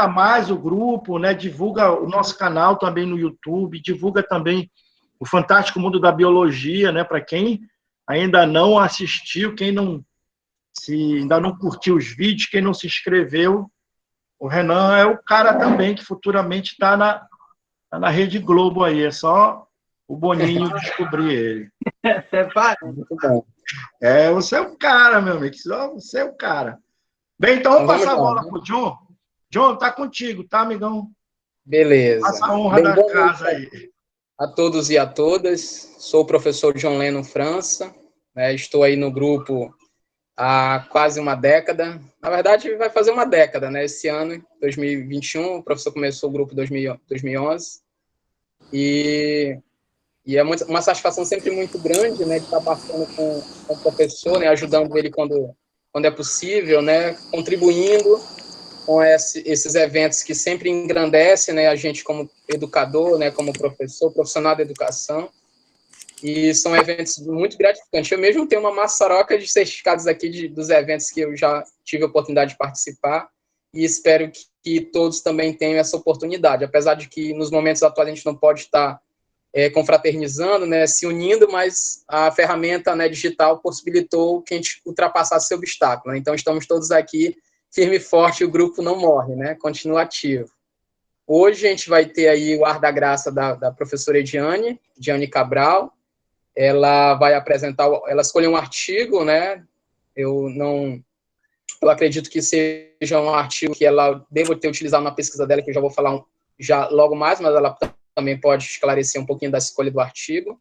Fomenta mais o grupo, né? Divulga o nosso canal também no YouTube, divulga também o Fantástico Mundo da Biologia, né? Para quem ainda não assistiu, quem não ainda não curtiu os vídeos, quem não se inscreveu, o Renan é o cara também que futuramente está na Rede Globo aí, é só o Boninho descobrir ele. Muito bom. Você é o cara, meu amigo, você é o cara. Bem, então vamos passar a bola para o John. John, tá contigo, tá, amigão? Beleza. Passa a honra da casa aí. A todos e a todas, sou o professor John Lennon França, né? Estou aí no grupo há quase uma década. Na verdade, vai fazer uma década, né? Esse ano, 2021, o professor começou o grupo em 2011. E é uma satisfação sempre muito grande, né? De estar passando com o professor, né? Ajudando ele quando é possível, né? Contribuindo com esses eventos que sempre engrandecem, né? A gente como educador, né? Como profissional da educação. E são eventos muito gratificantes. Eu mesmo tenho uma maçaroca de certificados aqui dos eventos que eu já tive a oportunidade de participar e espero que todos também tenham essa oportunidade, apesar de que nos momentos atuais a gente não pode estar confraternizando, né, se unindo, mas a ferramenta, né, digital possibilitou que a gente ultrapassasse esse obstáculo. Né? Então estamos todos aqui firme e forte, o grupo não morre, né, continua ativo. Hoje a gente vai ter aí o ar da graça da professora Ediane Cabral. Ela vai apresentar, ela escolheu um artigo, né? Eu acredito que seja um artigo que ela deva ter utilizado na pesquisa dela, que eu já vou falar já logo mais, mas ela também pode esclarecer um pouquinho da escolha do artigo.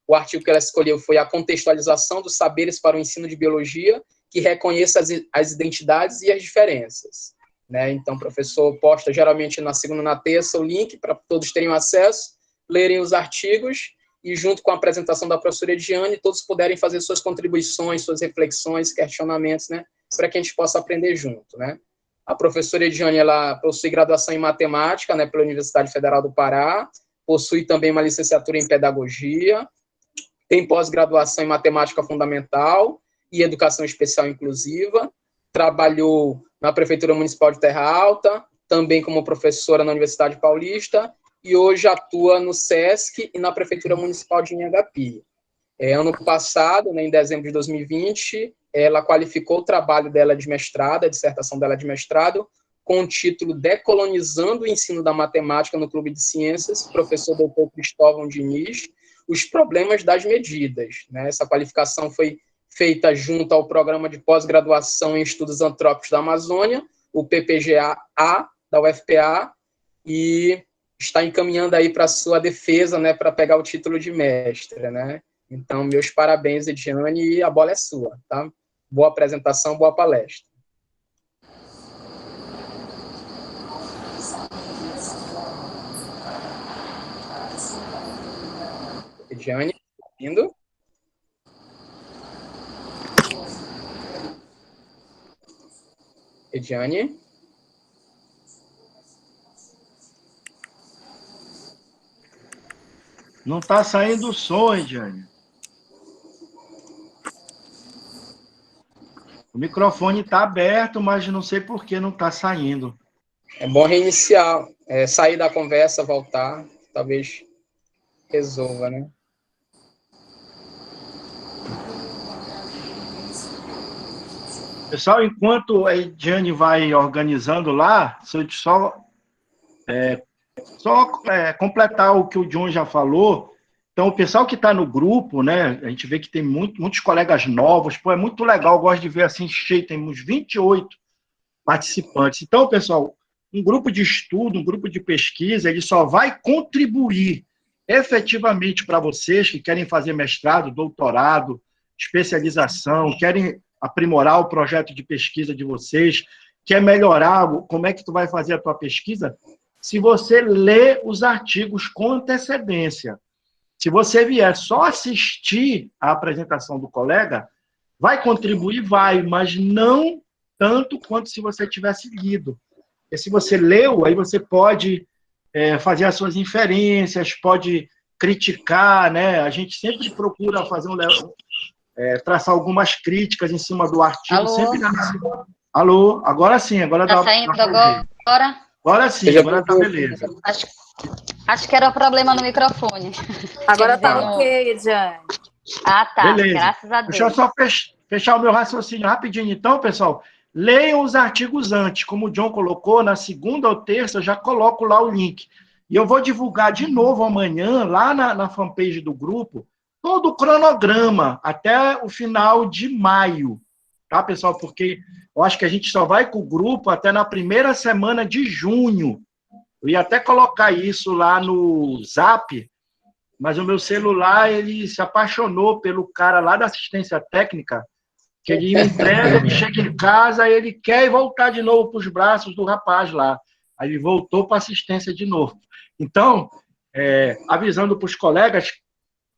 O artigo que ela escolheu foi a contextualização dos saberes para o ensino de biologia, que reconheça as identidades e as diferenças. Né? Então, o professor posta geralmente na segunda e na terça o link para todos terem acesso, lerem os artigos e, junto com a apresentação da professora Ediane, todos puderem fazer suas contribuições, suas reflexões, questionamentos, né, para que a gente possa aprender junto. Né? A professora Ediane, ela possui graduação em matemática, né, pela Universidade Federal do Pará, possui também uma licenciatura em pedagogia, tem pós-graduação em matemática fundamental e educação especial inclusiva, trabalhou na Prefeitura Municipal de Terra Alta, também como professora na Universidade Paulista, e hoje atua no SESC e na Prefeitura Municipal de Inhangapi. Ano passado, né, em dezembro de 2020, ela qualificou o trabalho dela de mestrado, a dissertação dela de mestrado, com o título Decolonizando o Ensino da Matemática no Clube de Ciências, professor Dr. Cristóvão Diniz, os problemas das medidas. Né? Essa qualificação foi feita junto ao Programa de Pós-Graduação em Estudos Antrópicos da Amazônia, o PPGA-A, da UFPA, e está encaminhando aí para a sua defesa, né, para pegar o título de mestre, né? Então, meus parabéns, Ediane, e a bola é sua, tá? Boa apresentação, boa palestra. Ediane, indo? Ediane? Não está saindo o som, Ediane. O microfone está aberto, mas não sei por que não está saindo. É bom reiniciar, sair da conversa, voltar, talvez resolva, né? Pessoal, enquanto a Ediane vai organizando lá, se eu só completar o que o John já falou. Então, o pessoal que está no grupo, né, a gente vê que tem muitos colegas novos, pô, é muito legal, eu gosto de ver assim, cheio, temos 28 participantes. Então, pessoal, um grupo de estudo, um grupo de pesquisa, ele só vai contribuir efetivamente para vocês que querem fazer mestrado, doutorado, especialização, querem aprimorar o projeto de pesquisa de vocês, quer melhorar como é que tu vai fazer a tua pesquisa, se você lê os artigos com antecedência. Se você vier só assistir a apresentação do colega, vai contribuir, vai, mas não tanto quanto se você tivesse lido. E se você leu, aí você pode fazer as suas inferências, pode criticar, né? A gente sempre procura fazer traçar algumas críticas em cima do artigo. Alô? Sempre Alô, agora sim, agora tá dá. saindo agora? Agora sim, Seja agora tá bem-vindo. beleza. Acho que era o problema no microfone. Agora Quer dizer, tá ok, Jane. Ah, tá. Beleza. Graças a Deixa eu Deus. só fechar o meu raciocínio rapidinho. Então, pessoal, leiam os artigos antes. Como o John colocou, na segunda ou terça eu já coloco lá o link. E eu vou divulgar de novo amanhã, lá na fanpage do grupo, todo o cronograma até o final de maio. Tá, pessoal? Porque eu acho que a gente só vai com o grupo até na primeira semana de junho. Eu ia até colocar isso lá no Zap, mas o meu celular, ele se apaixonou pelo cara lá da assistência técnica, que ele me entrega, ele chega em casa, ele quer ir voltar de novo para os braços do rapaz lá. Aí ele voltou para assistência de novo. Então, avisando para os colegas,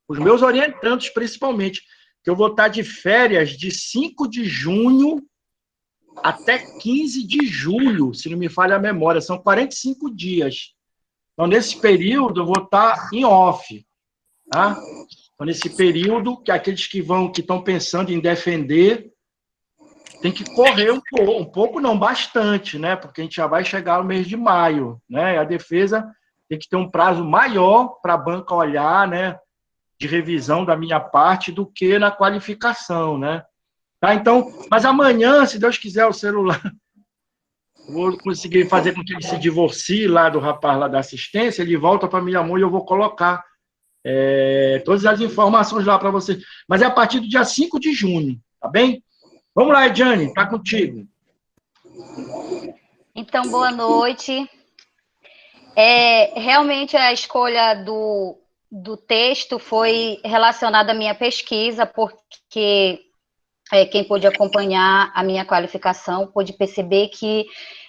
os meus orientandos principalmente, que eu vou estar de férias de 5 de junho até 15 de julho, se não me falha a memória, são 45 dias. Então, nesse período, eu vou estar em off. Tá? Então, nesse período, que aqueles que estão pensando em defender, tem que correr um pouco não, bastante, né? Porque a gente já vai chegar no mês de maio, né? A defesa tem que ter um prazo maior para a banca olhar, né? De revisão da minha parte do que na qualificação, né? Tá? Então, mas amanhã, se Deus quiser, o celular, eu vou conseguir fazer com que ele se divorcie lá do rapaz lá da assistência, ele volta para minha mão e eu vou colocar todas as informações lá para você. Mas é a partir do dia 5 de junho, tá bem? Vamos lá, Ediane, tá contigo. Então, boa noite. Realmente a escolha do texto foi relacionada à minha pesquisa, porque quem pôde acompanhar a minha qualificação pôde perceber que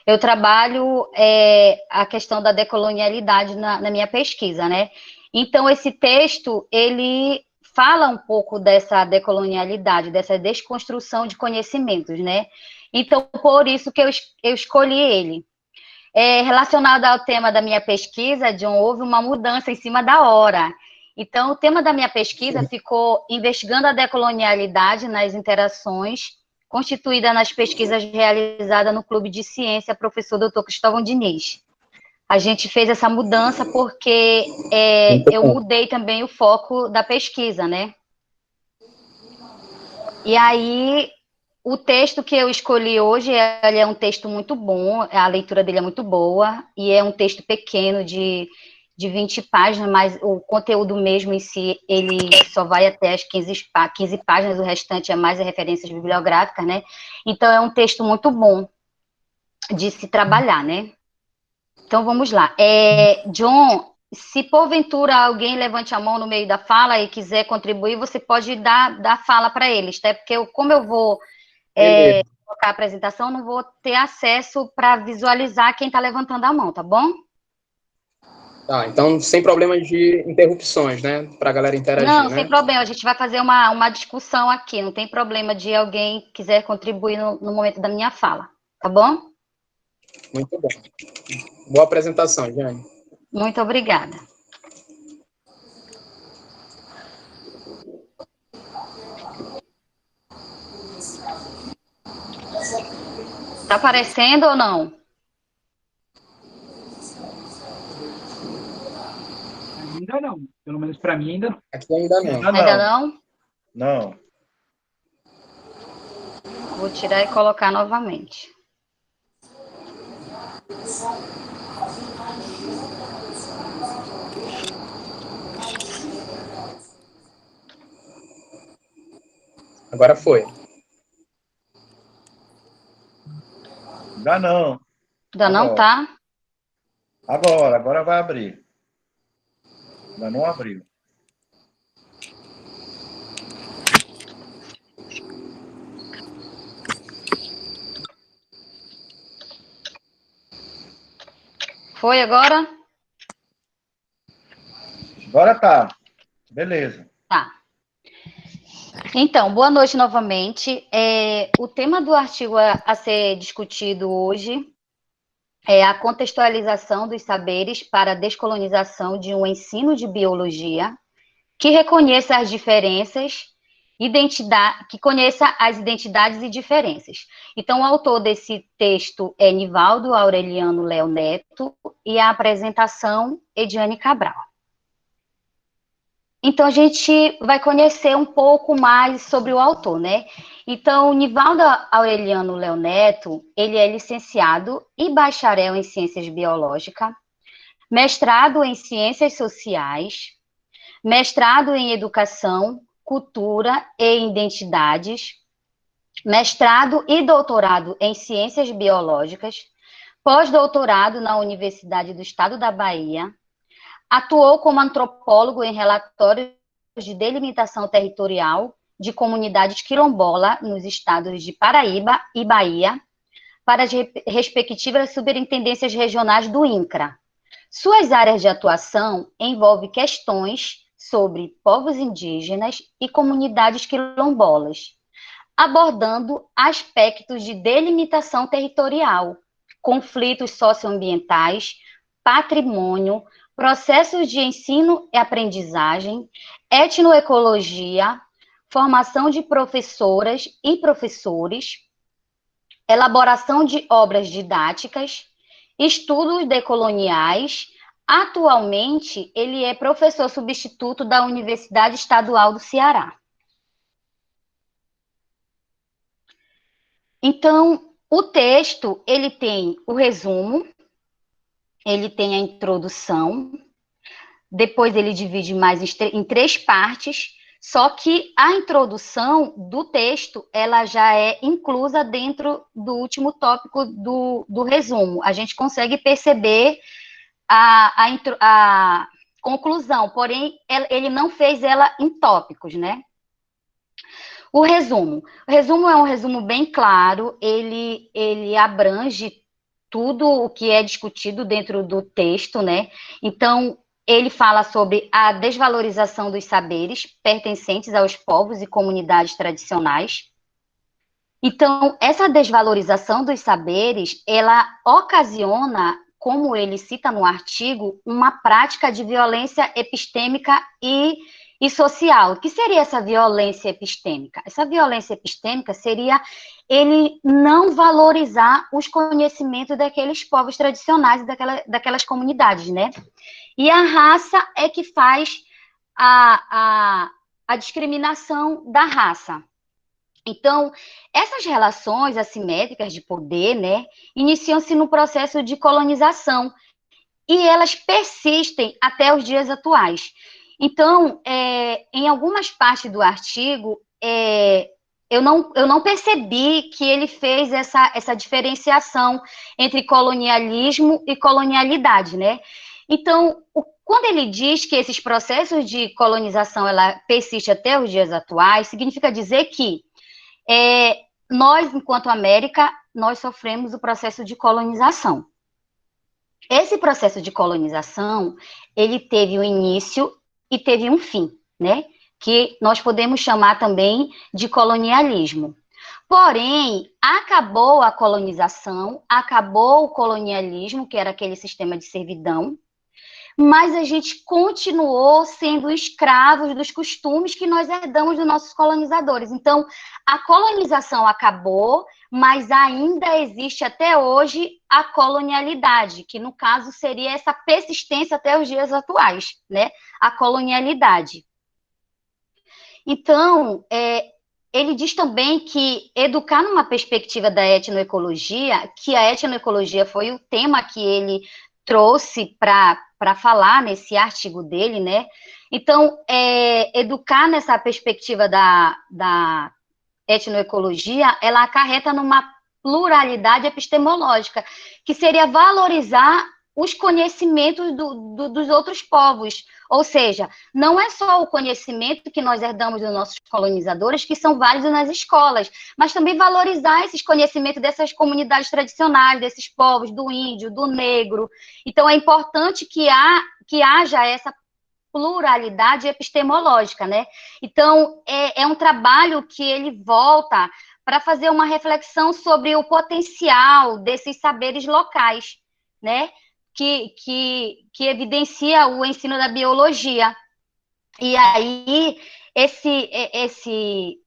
eu trabalho a questão da decolonialidade na minha pesquisa, né? Então, esse texto, ele fala um pouco dessa decolonialidade, dessa desconstrução de conhecimentos, né? Então, por isso que eu escolhi ele. Relacionado ao tema da minha pesquisa, John, houve uma mudança em cima da hora. Então, o tema da minha pesquisa ficou investigando a decolonialidade nas interações constituída nas pesquisas realizadas no Clube de Ciência Professor Dr. Cristóvão Diniz. A gente fez essa mudança porque eu mudei também o foco da pesquisa, né? E aí, o texto que eu escolhi hoje, ele é um texto muito bom, a leitura dele é muito boa, e é um texto pequeno de 20 páginas, mas o conteúdo mesmo em si, ele só vai até as 15 páginas, o restante é mais referências bibliográficas, né? Então, é um texto muito bom de se trabalhar, né? Então, vamos lá. John, se porventura alguém levante a mão no meio da fala e quiser contribuir, você pode dar fala para eles, tá? Porque como eu vou colocar a apresentação, não vou ter acesso para visualizar quem está levantando a mão, tá bom? Tá, então sem problemas de interrupções, né? Para a galera interagir, Não, né? sem problema. A gente vai fazer uma discussão aqui. Não tem problema de alguém quiser contribuir no momento da minha fala, tá bom? Muito bom. Boa apresentação, Jane. Muito obrigada. Tá aparecendo ou não? Ainda não. Pelo menos para mim ainda não. Aqui ainda não. Ainda não? Não. Vou tirar e colocar novamente. Agora foi. Ainda não. Ainda não tá? Agora vai abrir. Ainda não abriu. Foi agora? Agora tá. Beleza. Tá. Então, boa noite novamente. O tema do artigo a ser discutido hoje é a contextualização dos saberes para a descolonização de um ensino de biologia que reconheça as diferenças que conheça as identidades e diferenças. Então, o autor desse texto é Nivaldo Aureliano Léo Neto e a apresentação Ediane Cabral. Então, a gente vai conhecer um pouco mais sobre o autor, né? Então, Nivaldo Aureliano Léo Neto, ele é licenciado e bacharel em Ciências Biológicas, mestrado em Ciências Sociais, mestrado em Educação, Cultura e Identidades, mestrado e doutorado em Ciências Biológicas, pós-doutorado na Universidade do Estado da Bahia, atuou como antropólogo em relatórios de delimitação territorial de comunidades quilombola nos estados de Paraíba e Bahia, para as respectivas superintendências regionais do INCRA. Suas áreas de atuação envolvem questões sobre povos indígenas e comunidades quilombolas, abordando aspectos de delimitação territorial, conflitos socioambientais, patrimônio, processos de ensino e aprendizagem, etnoecologia, formação de professoras e professores, elaboração de obras didáticas, estudos decoloniais. Atualmente, ele é professor substituto da Universidade Estadual do Ceará. Então, o texto, ele tem o resumo, ele tem a introdução, depois ele divide mais em 3 partes, só que a introdução do texto, ela já é inclusa dentro do último tópico do resumo. A gente consegue perceber a conclusão, porém, ele não fez ela em tópicos, né? O resumo é um resumo bem claro, ele abrange tudo o que é discutido dentro do texto, né? Então, ele fala sobre a desvalorização dos saberes pertencentes aos povos e comunidades tradicionais. Então, essa desvalorização dos saberes, ela ocasiona, como ele cita no artigo, uma prática de violência epistêmica e social. O que seria essa violência epistêmica? Essa violência epistêmica seria ele não valorizar os conhecimentos daqueles povos tradicionais e daquelas comunidades, né? E a raça é que faz a discriminação da raça. Então, essas relações assimétricas de poder, né, iniciam-se no processo de colonização e elas persistem até os dias atuais. Então, em algumas partes do artigo, eu não percebi que ele fez essa diferenciação entre colonialismo e colonialidade, né? Então, quando ele diz que esses processos de colonização ela persiste até os dias atuais, significa dizer que nós, enquanto América, nós sofremos o processo de colonização. Esse processo de colonização, ele teve um início e teve um fim, né? Que nós podemos chamar também de colonialismo. Porém, acabou a colonização, acabou o colonialismo, que era aquele sistema de servidão, mas a gente continuou sendo escravos dos costumes que nós herdamos dos nossos colonizadores. Então, a colonização acabou, mas ainda existe até hoje a colonialidade, que no caso seria essa persistência até os dias atuais, né? A colonialidade. Então, ele diz também que educar numa perspectiva da etnoecologia, que a etnoecologia foi o tema que ele trouxe para falar nesse artigo dele, né? Então, educar nessa perspectiva da etnoecologia, ela acarreta numa pluralidade epistemológica, que seria valorizar os conhecimentos dos outros povos. Ou seja, não é só o conhecimento que nós herdamos dos nossos colonizadores, que são válidos nas escolas, mas também valorizar esses conhecimentos dessas comunidades tradicionais, desses povos, do índio, do negro. Então, é importante que haja essa pluralidade epistemológica, né? Então, é um trabalho que ele volta para fazer uma reflexão sobre o potencial desses saberes locais, né? Que evidencia o ensino da biologia. E aí esse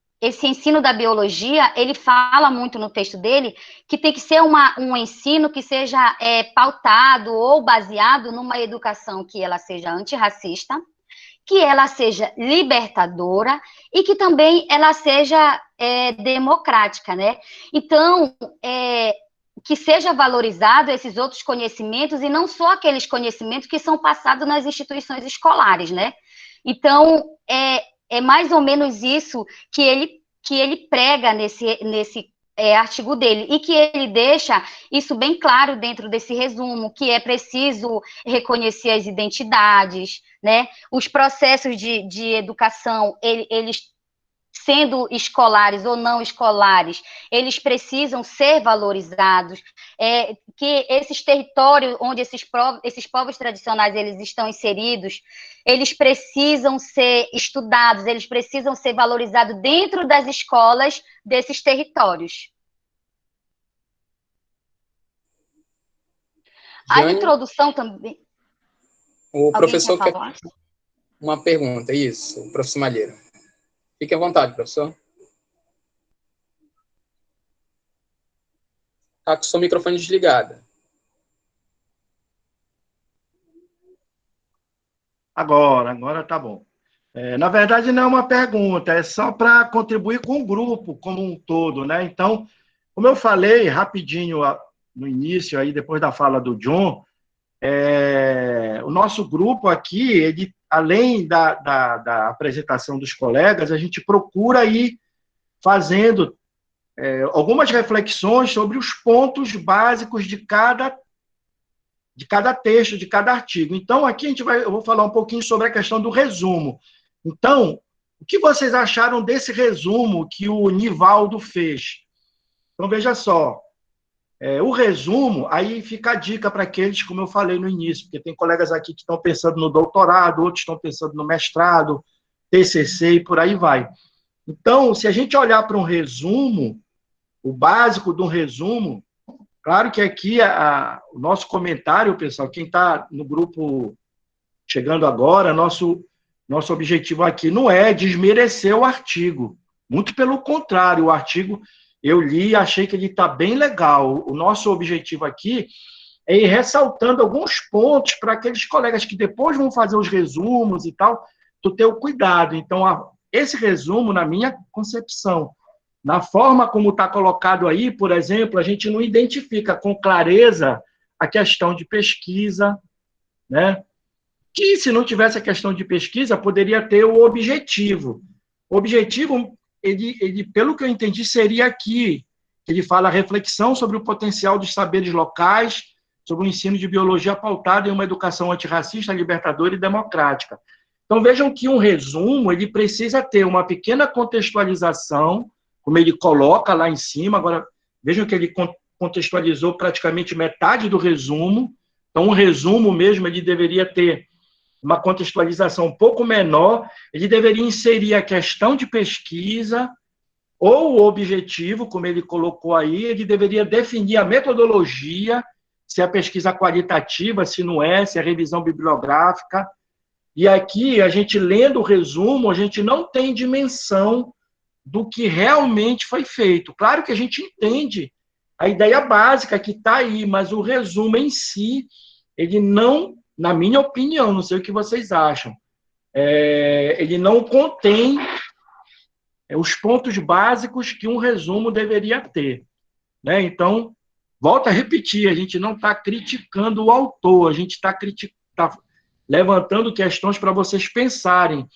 ensino da biologia, ele fala muito no texto dele que tem que ser um ensino que seja pautado ou baseado numa educação que ela seja antirracista, que ela seja libertadora e que também ela seja democrática, né? Então, que seja valorizado esses outros conhecimentos e não só aqueles conhecimentos que são passados nas instituições escolares, né? Então, é mais ou menos isso que ele prega nesse artigo dele, e que ele deixa isso bem claro dentro desse resumo, que é preciso reconhecer as identidades, né? Os processos de educação, eles sendo escolares ou não escolares, eles precisam ser valorizados, que esses territórios onde esses povos tradicionais eles estão inseridos, eles precisam ser estudados, eles precisam ser valorizados dentro das escolas desses territórios. A introdução também... O professor quer uma pergunta, isso, o professor Malheiro. Fique à vontade, professor. Está com o seu microfone desligado. Agora tá bom. Na verdade, não é uma pergunta, é só para contribuir com o grupo como um todo, né? Então, como eu falei rapidinho no início, aí depois da fala do John, o nosso grupo aqui, ele, além da apresentação dos colegas, a gente procura ir fazendo algumas reflexões sobre os pontos básicos de cada texto, de cada artigo. Então, aqui eu vou falar um pouquinho sobre a questão do resumo. Então, o que vocês acharam desse resumo que o Nivaldo fez? Então, veja só, o resumo, aí fica a dica para aqueles, como eu falei no início, porque tem colegas aqui que estão pensando no doutorado, outros estão pensando no mestrado, TCC e por aí vai. Então, se a gente olhar para um resumo, o básico de um resumo, claro que aqui o nosso comentário, pessoal, quem está no grupo chegando agora, nosso objetivo aqui não é desmerecer o artigo. Muito pelo contrário, o artigo eu li e achei que ele está bem legal. O nosso objetivo aqui é ir ressaltando alguns pontos para aqueles colegas que depois vão fazer os resumos e tal, tu ter o cuidado. Então, esse resumo, na minha concepção, na forma como está colocado aí, por exemplo, a gente não identifica com clareza a questão de pesquisa, né? Que, se não tivesse a questão de pesquisa, poderia ter o objetivo. O objetivo, ele, pelo que eu entendi, seria aqui. Ele fala a reflexão sobre o potencial dos saberes locais, sobre o ensino de biologia pautado em uma educação antirracista, libertadora e democrática. Então, vejam que um resumo, ele precisa ter uma pequena contextualização, como ele coloca lá em cima. Agora, vejam que ele contextualizou praticamente metade do resumo. Então, um resumo mesmo, ele deveria ter uma contextualização um pouco menor, ele deveria inserir a questão de pesquisa ou o objetivo, como ele colocou aí, ele deveria definir a metodologia, se é pesquisa qualitativa, se não é, se é revisão bibliográfica. E aqui, a gente lendo o resumo, a gente não tem dimensão do que realmente foi feito. Claro que a gente entende a ideia básica que está aí, mas o resumo em si, ele não, na minha opinião, não sei o que vocês acham, ele não contém os pontos básicos que um resumo deveria ter, né? Então, volto a repetir, a gente não está criticando o autor, a gente está levantando questões para vocês pensarem.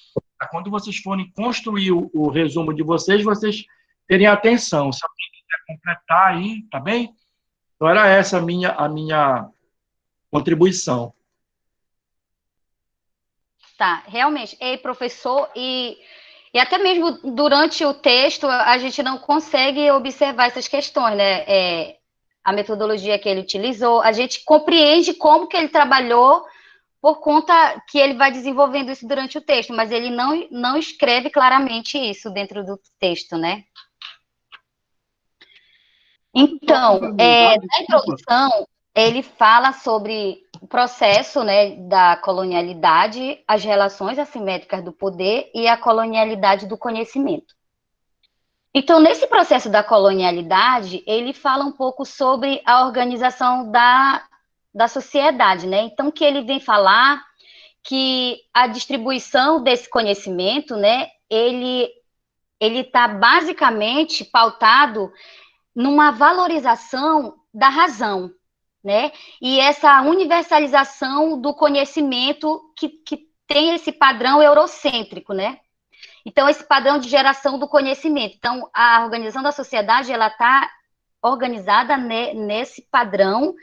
Quando vocês forem construir o resumo de vocês terem atenção. Se alguém quiser completar aí, tá bem? Então, era essa a minha contribuição. Tá, realmente. Professor, e até mesmo durante o texto, a gente não consegue observar essas questões, né? A metodologia que ele utilizou, a gente compreende como que ele trabalhou por conta que ele vai desenvolvendo isso durante o texto, mas ele não escreve claramente isso dentro do texto, né? Então, na introdução, ele fala sobre processo, né, da colonialidade, as relações assimétricas do poder e a colonialidade do conhecimento. Então, nesse processo da colonialidade, ele fala um pouco sobre a organização da sociedade, né? Então, que ele vem falar que a distribuição desse conhecimento, né, ele está basicamente pautado numa valorização da razão, né? E essa universalização do conhecimento que tem esse padrão eurocêntrico, né? Então, esse padrão de geração do conhecimento. Então, a organização da sociedade, ela está organizada nesse padrão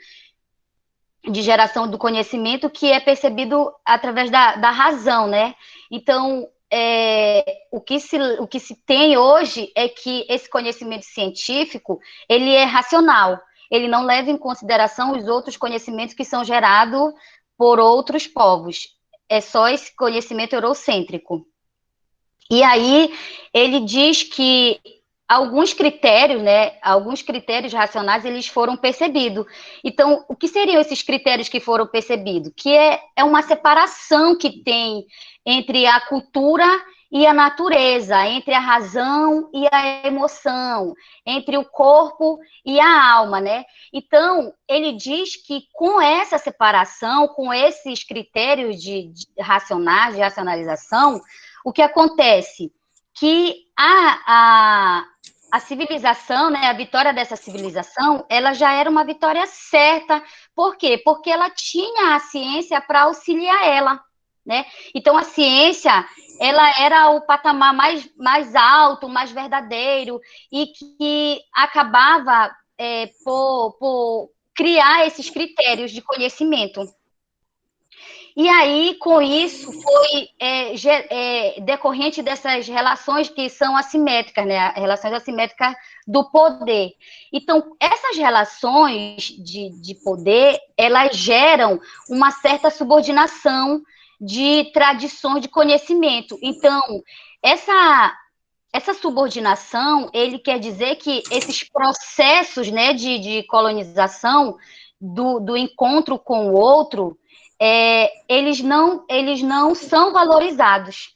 de geração do conhecimento que é percebido através da razão, né? Então, o que se tem hoje é que esse conhecimento científico, ele é racional, ele não leva em consideração os outros conhecimentos que são gerados por outros povos. É só esse conhecimento eurocêntrico. E aí, ele diz que alguns critérios, né, alguns critérios racionais, eles foram percebidos. Então, o que seriam esses critérios que foram percebidos? Que é uma separação que tem entre a cultura e a natureza, entre a razão e a emoção, entre o corpo e a alma, né? Então, ele diz que com essa separação, com esses critérios de racionalização, o que acontece? Que a civilização, né, a vitória dessa civilização, ela já era uma vitória certa. Por quê? Porque ela tinha a ciência para auxiliar ela, né? Então, a ciência, ela era o patamar mais alto, mais verdadeiro, e que acabava por criar esses critérios de conhecimento. E aí, com isso, foi decorrente dessas relações que são assimétricas, né? Relações assimétricas do poder. Então, essas relações de poder, elas geram uma certa subordinação de tradições de conhecimento. Então, essa subordinação, ele quer dizer que esses processos, né, de colonização, do encontro com o outro, eles não são valorizados.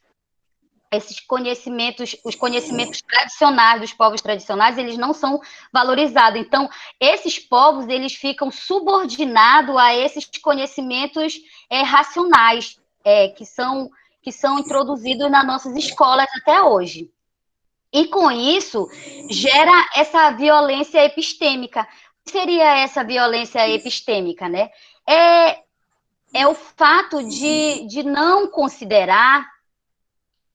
Esses conhecimentos, os conhecimentos tradicionais dos povos tradicionais, eles não são valorizados. Então, esses povos, eles ficam subordinados a esses conhecimentos racionais, que são introduzidos nas nossas escolas até hoje. E, com isso, gera essa violência epistêmica. O que seria essa violência epistêmica, né? É o fato de não considerar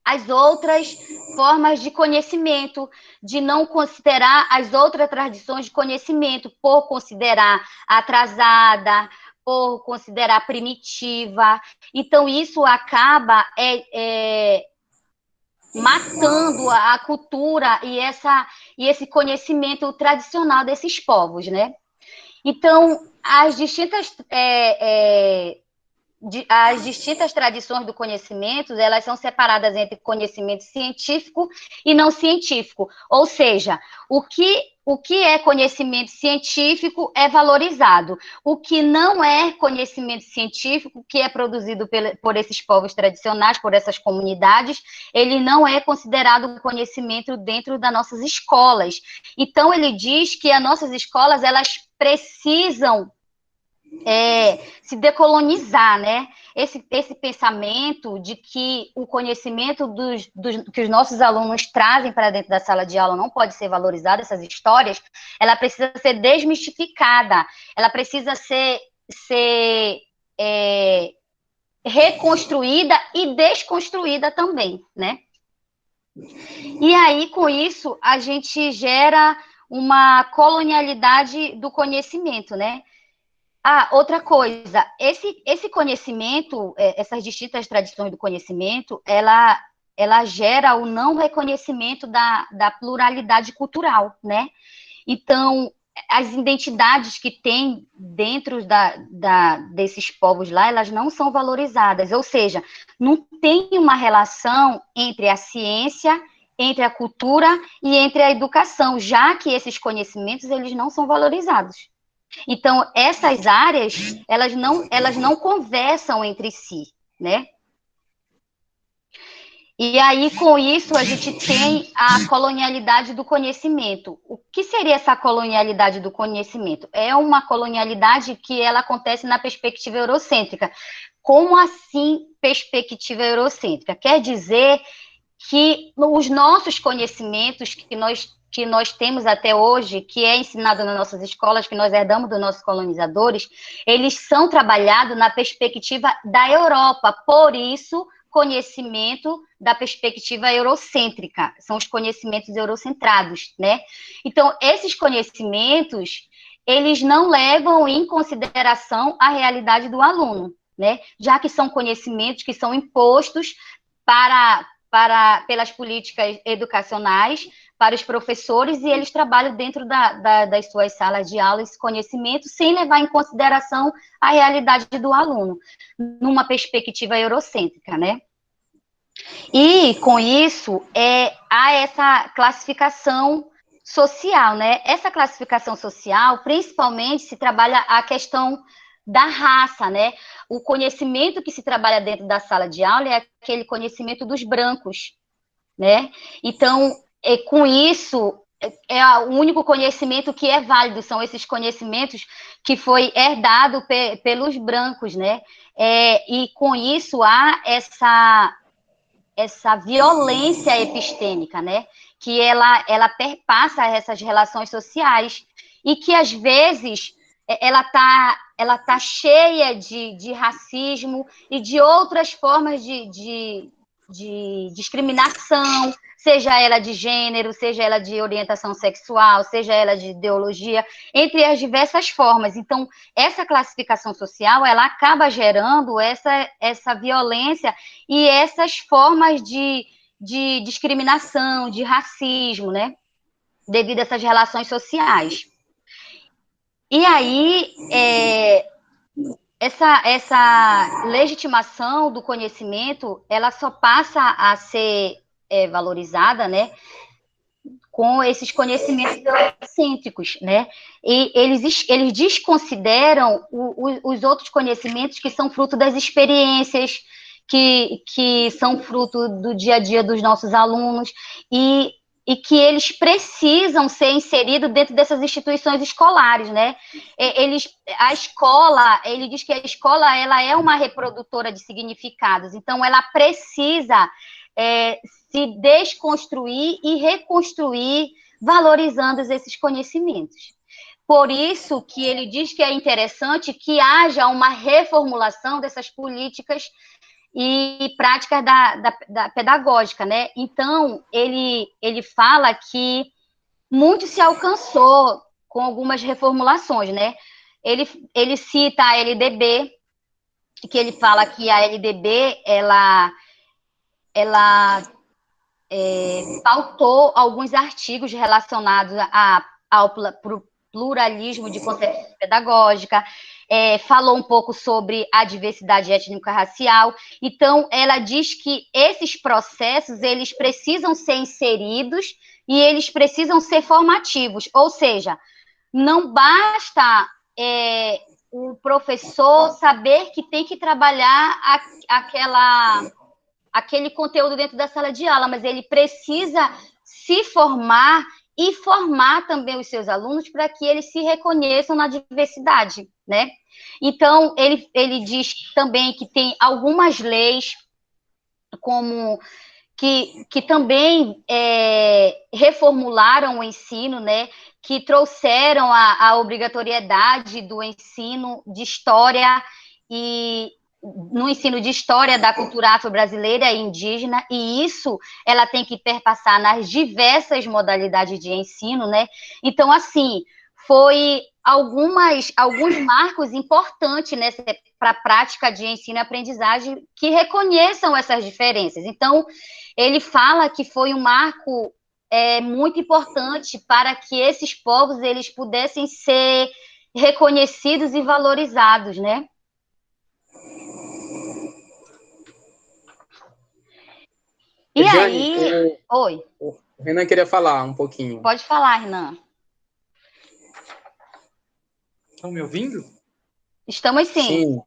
as outras formas de conhecimento, de não considerar as outras tradições de conhecimento, por considerar atrasada, por considerar primitiva. Então, isso acaba matando a cultura e esse conhecimento tradicional desses povos, né? Então, as distintas tradições do conhecimento, elas são separadas entre conhecimento científico e não científico. Ou seja, o que é conhecimento científico é valorizado. O que não é conhecimento científico, que é produzido por esses povos tradicionais, por essas comunidades, ele não é considerado conhecimento dentro das nossas escolas. Então, ele diz que as nossas escolas, elas precisam se decolonizar, né? Esse pensamento de que o conhecimento que os nossos alunos trazem para dentro da sala de aula não pode ser valorizado, essas histórias, ela precisa ser desmistificada, ela precisa ser reconstruída e desconstruída também, né? E aí, com isso, a gente gera uma colonialidade do conhecimento, né? Outra coisa, esse conhecimento, essas distintas tradições do conhecimento, ela gera o não reconhecimento da pluralidade cultural, né? Então, as identidades que tem dentro desses povos lá, elas não são valorizadas, ou seja, não tem uma relação entre a ciência, entre a cultura e entre a educação, já que esses conhecimentos, eles não são valorizados. Então, essas áreas, elas não conversam entre si, né? E aí, com isso, a gente tem a colonialidade do conhecimento. O que seria essa colonialidade do conhecimento? É uma colonialidade que ela acontece na perspectiva eurocêntrica. Como assim perspectiva eurocêntrica? Quer dizer que os nossos conhecimentos que nós temos até hoje, que é ensinado nas nossas escolas, que nós herdamos dos nossos colonizadores, eles são trabalhados na perspectiva da Europa. Por isso, conhecimento da perspectiva eurocêntrica, são os conhecimentos eurocentrados, né? Então, esses conhecimentos, eles não levam em consideração a realidade do aluno, né? Já que são conhecimentos que são impostos pelas políticas educacionais, para os professores, e eles trabalham dentro das suas salas de aula esse conhecimento, sem levar em consideração a realidade do aluno, numa perspectiva eurocêntrica, né? E, com isso, há essa classificação social, né? Essa classificação social, principalmente, se trabalha a questão da raça, né? O conhecimento que se trabalha dentro da sala de aula é aquele conhecimento dos brancos, né? Então, com isso, o único conhecimento que é válido, são esses conhecimentos que foi herdado pelos brancos, né? E com isso há essa violência epistêmica, né? Que ela perpassa essas relações sociais e que, às vezes, ela tá cheia de racismo e de outras formas de discriminação, seja ela de gênero, seja ela de orientação sexual, seja ela de ideologia, entre as diversas formas. Então, essa classificação social, ela acaba gerando essa violência e essas formas de discriminação, de racismo, né? Devido a essas relações sociais. E aí, essa legitimação do conhecimento, ela só passa a ser valorizada, né, com esses conhecimentos eurocêntricos, né? E eles desconsideram os outros conhecimentos que são fruto das experiências, que são fruto do dia a dia dos nossos alunos, e que eles precisam ser inseridos dentro dessas instituições escolares, né? Ele diz que a escola, ela é uma reprodutora de significados, então ela precisa se desconstruir e reconstruir, valorizando esses conhecimentos. Por isso que ele diz que é interessante que haja uma reformulação dessas políticas e práticas da pedagógica, né? Então, ele fala que muito se alcançou com algumas reformulações, né? Ele cita a LDB, que ele fala que a LDB, ela pautou alguns artigos relacionados ao pluralismo de concepção pedagógica, falou um pouco sobre a diversidade étnico-racial. Então, ela diz que esses processos, eles precisam ser inseridos e eles precisam ser formativos, ou seja, não basta o professor saber que tem que trabalhar aquele conteúdo dentro da sala de aula, mas ele precisa se formar e formar também os seus alunos para que eles se reconheçam na diversidade, né? Então, ele diz também que tem algumas leis como que também reformularam o ensino, né? Que trouxeram a obrigatoriedade do ensino de história no ensino de história da cultura afro-brasileira e indígena, e isso ela tem que perpassar nas diversas modalidades de ensino, né? Então, assim, foi alguns marcos importantes para a prática de ensino e aprendizagem que reconheçam essas diferenças. Então, ele fala que foi um marco muito importante para que esses povos eles pudessem ser reconhecidos e valorizados, né? E Jane, aí... Oi. O Renan queria falar um pouquinho. Pode falar, Renan. Estão me ouvindo? Estamos sim. Sim.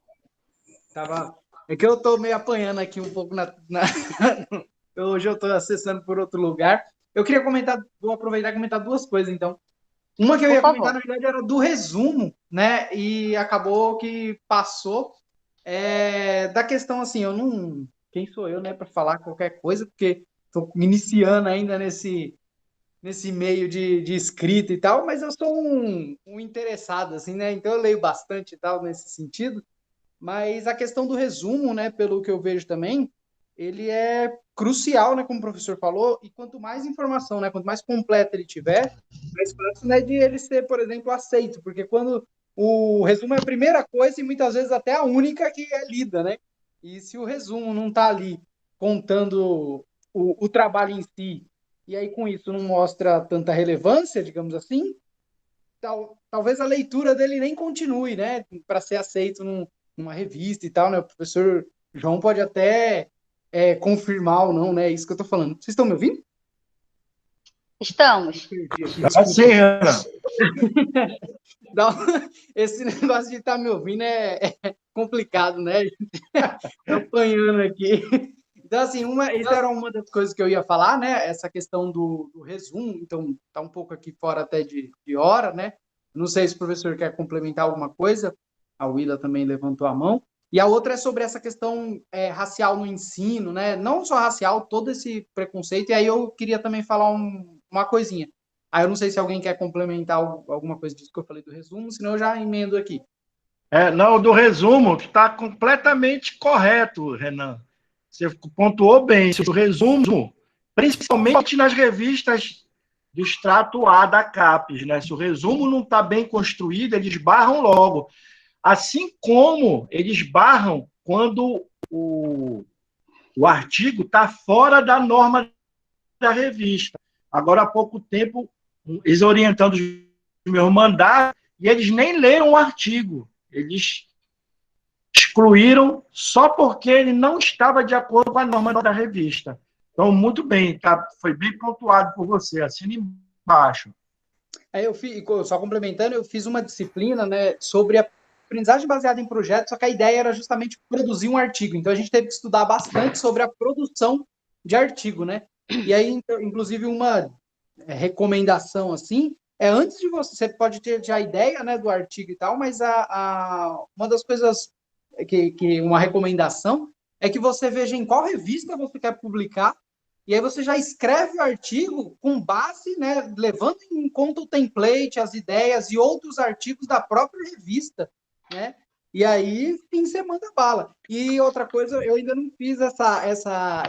É que eu estou meio apanhando aqui um pouco hoje eu estou acessando por outro lugar. Eu queria comentar, vou aproveitar e comentar duas coisas, então. Uma que eu Por ia favor. comentar, na verdade, era do resumo, né? E acabou que passou da questão, assim, eu não... Quem sou eu, né, para falar qualquer coisa, porque estou me iniciando ainda nesse meio de escrita e tal, mas eu sou um interessado, assim, né? Então eu leio bastante e tal nesse sentido. Mas a questão do resumo, né, pelo que eu vejo também, ele é crucial, né, como o professor falou, e quanto mais informação, né, quanto mais completa ele tiver, mais fácil, né, de ele ser, por exemplo, aceito, porque quando o resumo é a primeira coisa e muitas vezes até a única que é lida, né? E se o resumo não está ali contando o trabalho em si, e aí com isso não mostra tanta relevância, digamos assim, talvez a leitura dele nem continue, né, para ser aceito numa revista e tal, né? O professor João pode até confirmar ou não, né? É isso que eu estou falando. Vocês estão me ouvindo? Estamos. Perdi aqui, Tá sim, Renan. Esse negócio de estar me ouvindo é complicado, né? Tô apanhando aqui. Então, assim, isso era uma das coisas que eu ia falar, né? Essa questão do resumo. Então, tá um pouco aqui fora até de hora, né? Não sei se o professor quer complementar alguma coisa. A Willa também levantou a mão. E a outra é sobre essa questão racial no ensino, né? Não só racial, todo esse preconceito. E aí eu queria também falar uma coisinha. Aí eu não sei se alguém quer complementar alguma coisa disso que eu falei do resumo, senão eu já emendo aqui. Não, do resumo, que está completamente correto, Renan. Você pontuou bem. O resumo, principalmente nas revistas do extrato A da CAPES, né? Se o resumo não está bem construído, eles barram logo. Assim como eles barram quando o artigo está fora da norma da revista. Agora, há pouco tempo, eles orientando os meus mandados, e eles nem leram o artigo. Eles excluíram só porque ele não estava de acordo com a norma da revista. Então, muito bem, tá? Foi bem pontuado por você. Assina embaixo. Aí só complementando, eu fiz uma disciplina, né, sobre a aprendizagem baseada em projetos, só que a ideia era justamente produzir um artigo. Então, a gente teve que estudar bastante sobre a produção de artigo, né? E aí, inclusive, uma recomendação, assim, antes de você pode ter já a ideia, né, do artigo e tal, mas uma das coisas uma recomendação é que você veja em qual revista você quer publicar, e aí você já escreve o artigo com base, né, levando em conta o template, as ideias e outros artigos da própria revista, né? E aí, sim, você manda bala. E outra coisa, eu ainda não fiz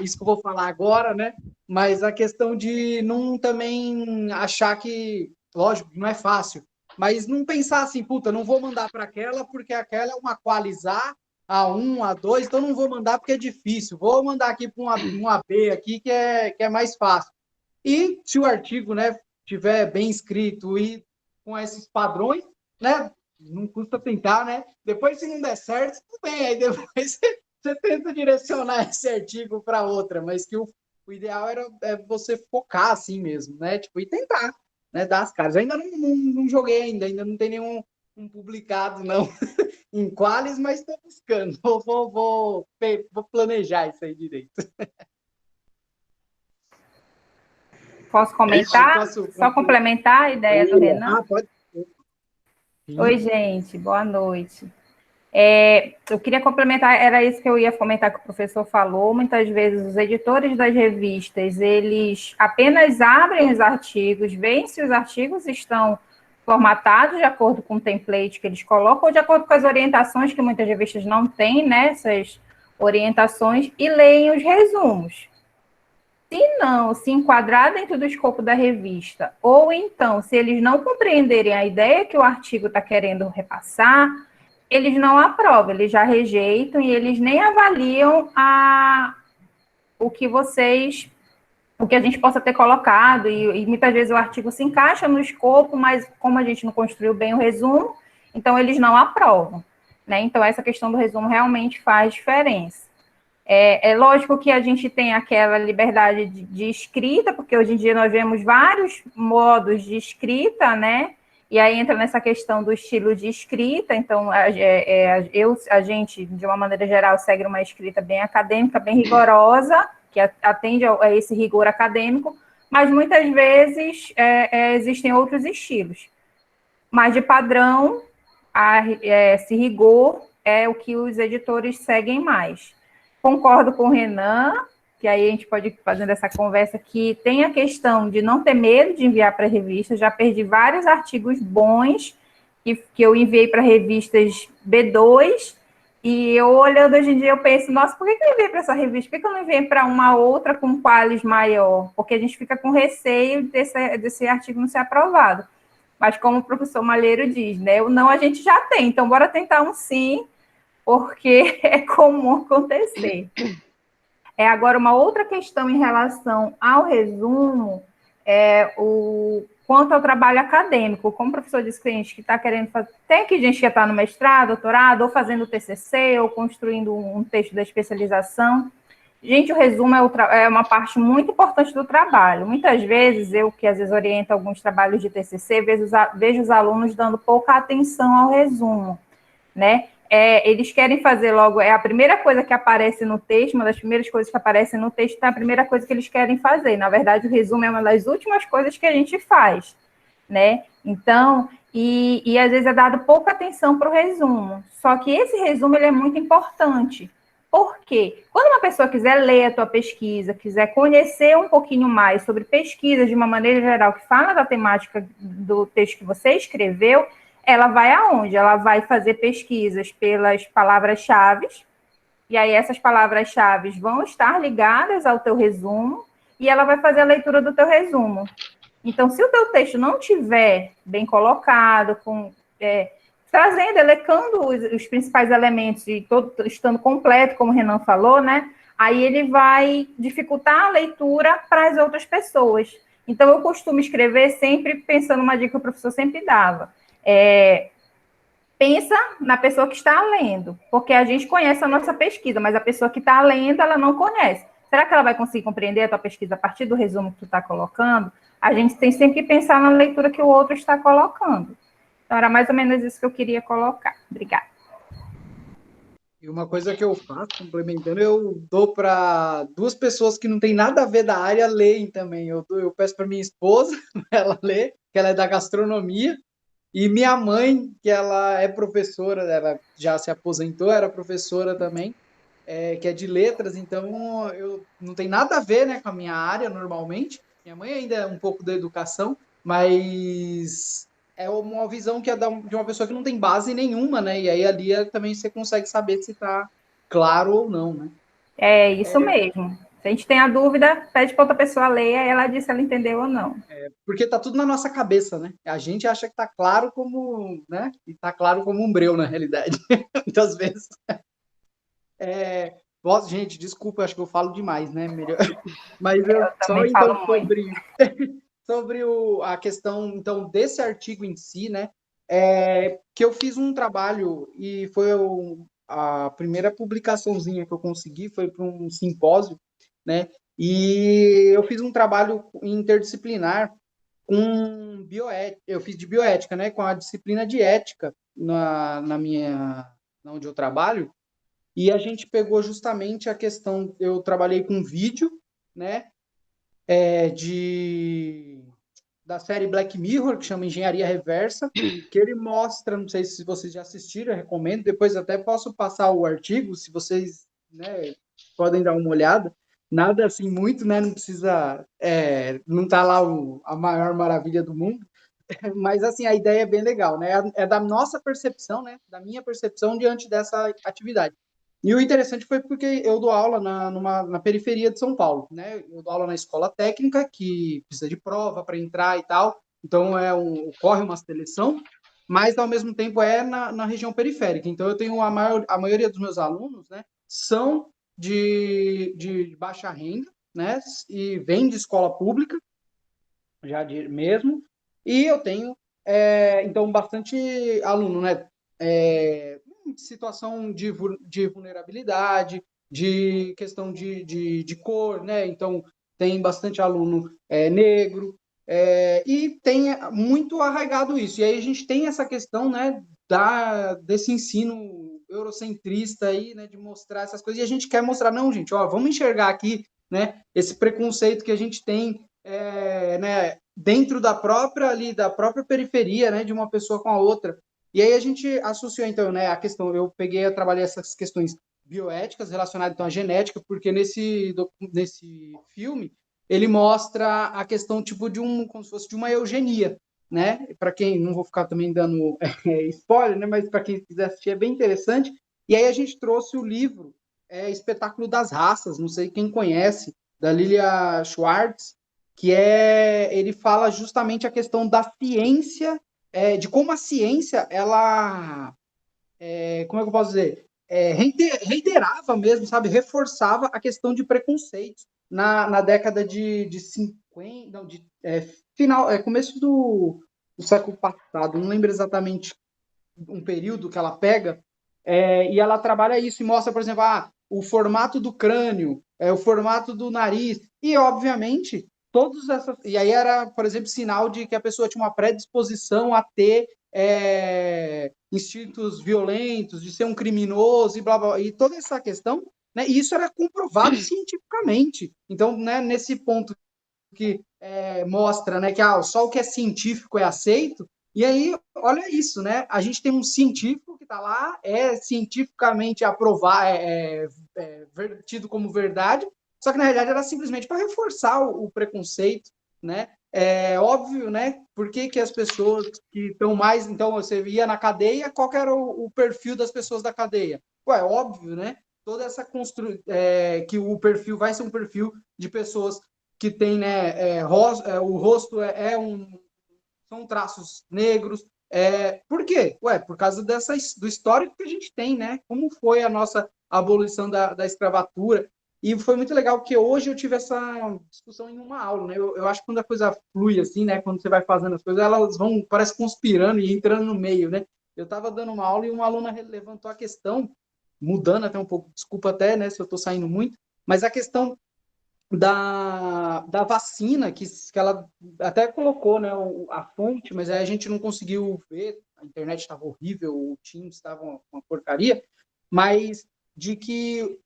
isso que eu vou falar agora, né? Mas a questão de não também achar que, lógico, não é fácil, mas não pensar assim, puta, não vou mandar para aquela porque aquela é uma qualizar A1, A2, então não vou mandar porque é difícil. Vou mandar aqui para um AB aqui que é mais fácil. E se o artigo, né, tiver bem escrito e com esses padrões, né, não custa tentar, né? Depois, se não der certo, tudo bem. Aí depois você tenta direcionar esse artigo para outra, mas que o ideal é você focar assim mesmo, né? Tipo, e tentar, né? Dar as caras. Eu ainda não joguei ainda não tem nenhum publicado, não, em Qualis, mas estou buscando. Vou planejar isso aí direito. Posso comentar? Só complementar a ideia do Renan? Pode. Oi, gente, boa noite. Eu queria complementar, era isso que eu ia comentar que o professor falou. Muitas vezes os editores das revistas, eles apenas abrem os artigos, veem se os artigos estão formatados de acordo com o template que eles colocam, ou de acordo com as orientações, que muitas revistas não têm, né, essas orientações, e leem os resumos. Se não se enquadrar dentro do escopo da revista, ou então, se eles não compreenderem a ideia que o artigo está querendo repassar, eles não aprovam, eles já rejeitam e eles nem avaliam o que a gente possa ter colocado, e muitas vezes o artigo se encaixa no escopo, mas como a gente não construiu bem o resumo, então eles não aprovam, né? Então essa questão do resumo realmente faz diferença. É lógico que a gente tem aquela liberdade de escrita, porque hoje em dia nós vemos vários modos de escrita, né? E aí entra nessa questão do estilo de escrita, então a gente, de uma maneira geral, segue uma escrita bem acadêmica, bem rigorosa, que atende a esse rigor acadêmico, mas muitas vezes existem outros estilos. Mas de padrão, esse rigor é o que os editores seguem mais. Concordo com o Renan, que aí a gente pode ir fazendo essa conversa, que tem a questão de não ter medo de enviar para revistas. Já perdi vários artigos bons que eu enviei para revistas B2, e eu olhando hoje em dia, eu penso, nossa, por que eu enviei para essa revista? Por que eu não enviei para uma outra com qualis maior? Porque a gente fica com receio desse artigo não ser aprovado. Mas como o professor Malheiro diz, né, o não a gente já tem, então bora tentar um sim, porque é comum acontecer. Agora, uma outra questão em relação ao resumo é quanto ao trabalho acadêmico. Como o professor disse, que a gente que está querendo fazer, tem que gente que está no mestrado, doutorado, ou fazendo TCC, ou construindo um texto da especialização. Gente, o resumo é uma parte muito importante do trabalho. Muitas vezes, eu que às vezes oriento alguns trabalhos de TCC, vejo os alunos dando pouca atenção ao resumo, né? Eles querem fazer logo, a primeira coisa que aparece no texto, uma das primeiras coisas que aparece no texto é a primeira coisa que eles querem fazer. Na verdade, o resumo é uma das últimas coisas que a gente faz, né? Então, e às vezes é dado pouca atenção para o resumo. Só que esse resumo ele é muito importante. Por quê? Quando uma pessoa quiser ler a tua pesquisa, quiser conhecer um pouquinho mais sobre pesquisa de uma maneira geral, que fala da temática do texto que você escreveu, ela vai aonde? Ela vai fazer pesquisas pelas palavras-chave, e aí essas palavras-chave vão estar ligadas ao teu resumo, e ela vai fazer a leitura do teu resumo. Então, se o teu texto não estiver bem colocado, trazendo, elencando os principais elementos, e todo estando completo, como o Renan falou, né? Aí ele vai dificultar a leitura para as outras pessoas. Então, eu costumo escrever sempre pensando uma dica que o professor sempre dava. Pensa na pessoa que está lendo, porque a gente conhece a nossa pesquisa, mas a pessoa que está lendo, ela não conhece. Será que ela vai conseguir compreender a tua pesquisa a partir do resumo que tu está colocando? A gente tem sempre que pensar na leitura que o outro está colocando. Então, era mais ou menos isso que eu queria colocar. Obrigada. E uma coisa que eu faço, complementando, eu dou para duas pessoas que não tem nada a ver da área lerem também. Eu peço para minha esposa, ela ler, que ela é da gastronomia, e minha mãe, que ela é professora, ela já se aposentou, era professora também, que é de letras, então eu não tem nada a ver, né, com a minha área normalmente. Minha mãe ainda é um pouco da educação, mas é uma visão que é de uma pessoa que não tem base nenhuma, né? E aí ali também você consegue saber se está claro ou não, né? É isso mesmo. Se a gente tem a dúvida, pede para outra pessoa ler, aí ela diz se ela entendeu ou não. Porque tá tudo na nossa cabeça, né? A gente acha que tá claro como, né? E tá claro como um breu, na realidade. Muitas vezes. Gente, desculpa, acho que eu falo demais, né? Melhor. Mas eu só então sobre a questão então desse artigo em si, né? Que eu fiz um trabalho e foi a primeira publicaçãozinha que eu consegui, foi para um simpósio, né? E eu fiz um trabalho interdisciplinar com bioética, eu fiz de bioética, né? Com a disciplina de ética na onde eu trabalho. E a gente pegou justamente a questão, eu trabalhei com vídeo, né? Da série Black Mirror, que chama Engenharia Reversa, que ele mostra, não sei se vocês já assistiram, eu recomendo, depois até posso passar o artigo, se vocês, né, podem dar uma olhada. Nada assim muito, né? Não precisa, não tá lá a maior maravilha do mundo, mas assim, a ideia é bem legal, né? É da nossa percepção, né? Da minha percepção diante dessa atividade. E o interessante foi porque eu dou aula na periferia de São Paulo, né? Eu dou aula na escola técnica, que precisa de prova para entrar e tal, então ocorre uma seleção, mas ao mesmo tempo na região periférica. Então eu tenho a maioria dos meus alunos, né? São de baixa renda, né? E vêm de escola pública, mesmo, e eu tenho, então, bastante aluno, né? Situação de vulnerabilidade, de questão de cor, né? Então, tem bastante aluno negro, E tem muito arraigado isso. E aí a gente tem essa questão, né, desse ensino eurocentrista aí, né, de mostrar essas coisas. E a gente quer mostrar, não, gente, ó, vamos enxergar aqui, né, esse preconceito que a gente tem, né, dentro da própria periferia, né, de uma pessoa com a outra. E aí a gente associou, então, né, a questão, eu trabalhei essas questões bioéticas relacionadas, então, à genética, porque nesse filme ele mostra a questão, tipo, como se fosse de uma eugenia, né? Para quem, não vou ficar também dando spoiler, né? Mas para quem quiser assistir é bem interessante. E aí a gente trouxe o livro Espetáculo das Raças, não sei quem conhece, da Lilia Schwartz, que ele fala justamente a questão da ciência, de como a ciência, ela, como é que eu posso dizer? Reiterava mesmo, sabe? Reforçava a questão de preconceitos na década de 50, não, começo do século passado, não lembro exatamente um período que ela pega, e ela trabalha isso e mostra, por exemplo, o formato do crânio, o formato do nariz, e obviamente todas essas. E aí era, por exemplo, sinal de que a pessoa tinha uma predisposição a ter instintos violentos, de ser um criminoso e blá blá, e toda essa questão, né? E isso era comprovado cientificamente. Então, né, nesse ponto que mostra, né, que só o que é científico é aceito. E aí, olha isso, né? A gente tem um científico que está lá, é cientificamente aprovado, tido como verdade, só que na realidade era simplesmente para reforçar o preconceito, né? É óbvio, né? Por que as pessoas que estão mais. Então, você ia na cadeia, qual que era o perfil das pessoas da cadeia? Ué, óbvio, né? Toda essa que o perfil vai ser um perfil de pessoas que tem, né, o rosto são traços negros. Por quê? Ué, por causa do histórico que a gente tem, né? Como foi a nossa abolição da escravatura. E foi muito legal, porque hoje eu tive essa discussão em uma aula, né? Eu acho que quando a coisa flui assim, né? Quando você vai fazendo as coisas, elas vão, parece, conspirando e entrando no meio, né? Eu estava dando uma aula e uma aluna levantou a questão, mudando até um pouco, desculpa até, né, se eu estou saindo muito, mas a questão da vacina, que ela até colocou, né, a fonte, mas aí a gente não conseguiu ver, a internet estava horrível, o Teams estava uma porcaria, mas de que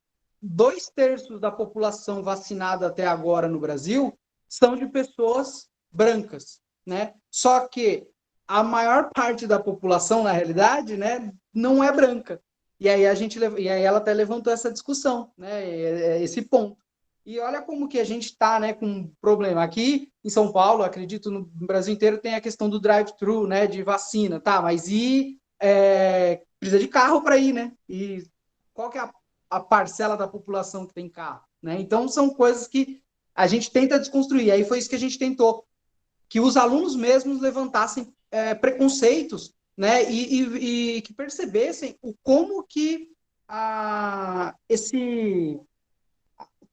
2/3 da população vacinada até agora no Brasil são de pessoas brancas, né? Só que a maior parte da população, na realidade, né, não é branca. E aí ela até levantou essa discussão, né, esse ponto. E olha como que a gente está, né, com um problema. Aqui em São Paulo, acredito no Brasil inteiro, tem a questão do drive-thru, né, de vacina, tá? Mas precisa de carro para ir, né? E qual que é a parcela da população que tem carro, né? Então, são coisas que a gente tenta desconstruir. Aí foi isso que a gente tentou, que os alunos mesmos levantassem preconceitos, né? E que percebessem como que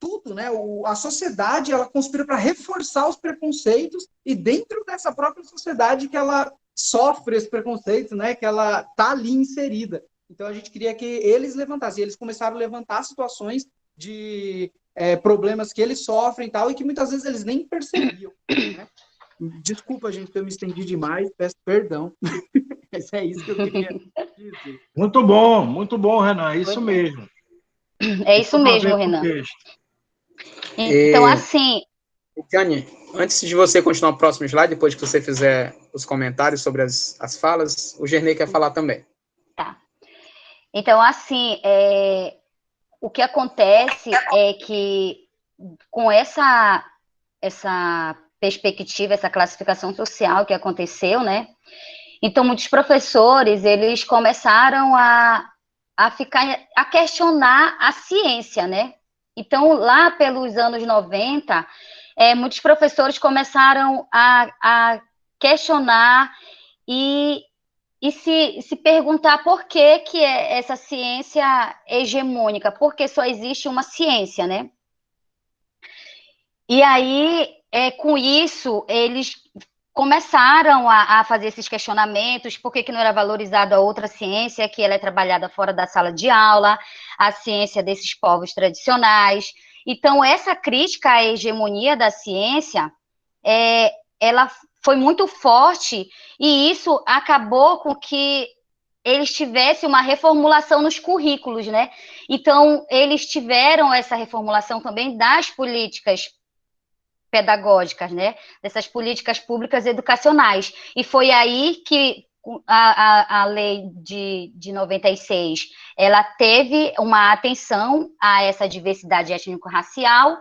tudo, né? A sociedade, ela conspira para reforçar os preconceitos, e dentro dessa própria sociedade que ela sofre esse preconceito, né? Que ela está ali inserida. Então, a gente queria que eles levantassem. Eles começaram a levantar situações de problemas que eles sofrem e tal, e que muitas vezes eles nem percebiam, né? Desculpa, gente, se eu me estendi demais, peço perdão. Mas é isso que eu queria dizer. Muito bom, Renan, é isso mesmo. É isso mesmo, Renan. Então, assim... Jane, antes de você continuar o próximo slide, depois que você fizer os comentários sobre as falas, o Gernei quer falar também. Tá. Então, assim, o que acontece é que com essa perspectiva, essa classificação social que aconteceu, né? Então, muitos professores, eles começaram a questionar a ciência, né? Então, lá pelos anos 90, muitos professores começaram a questionar e se perguntar por que é essa ciência hegemônica, porque só existe uma ciência, né? E aí, com isso, eles começaram a fazer esses questionamentos, por que não era valorizada a outra ciência, que ela é trabalhada fora da sala de aula, a ciência desses povos tradicionais. Então, essa crítica à hegemonia da ciência, ela foi muito forte, e isso acabou com que eles tivessem uma reformulação nos currículos, né? Então, eles tiveram essa reformulação também das políticas pedagógicas, né? Dessas políticas públicas educacionais. E foi aí que a lei de 96, ela teve uma atenção a essa diversidade étnico-racial,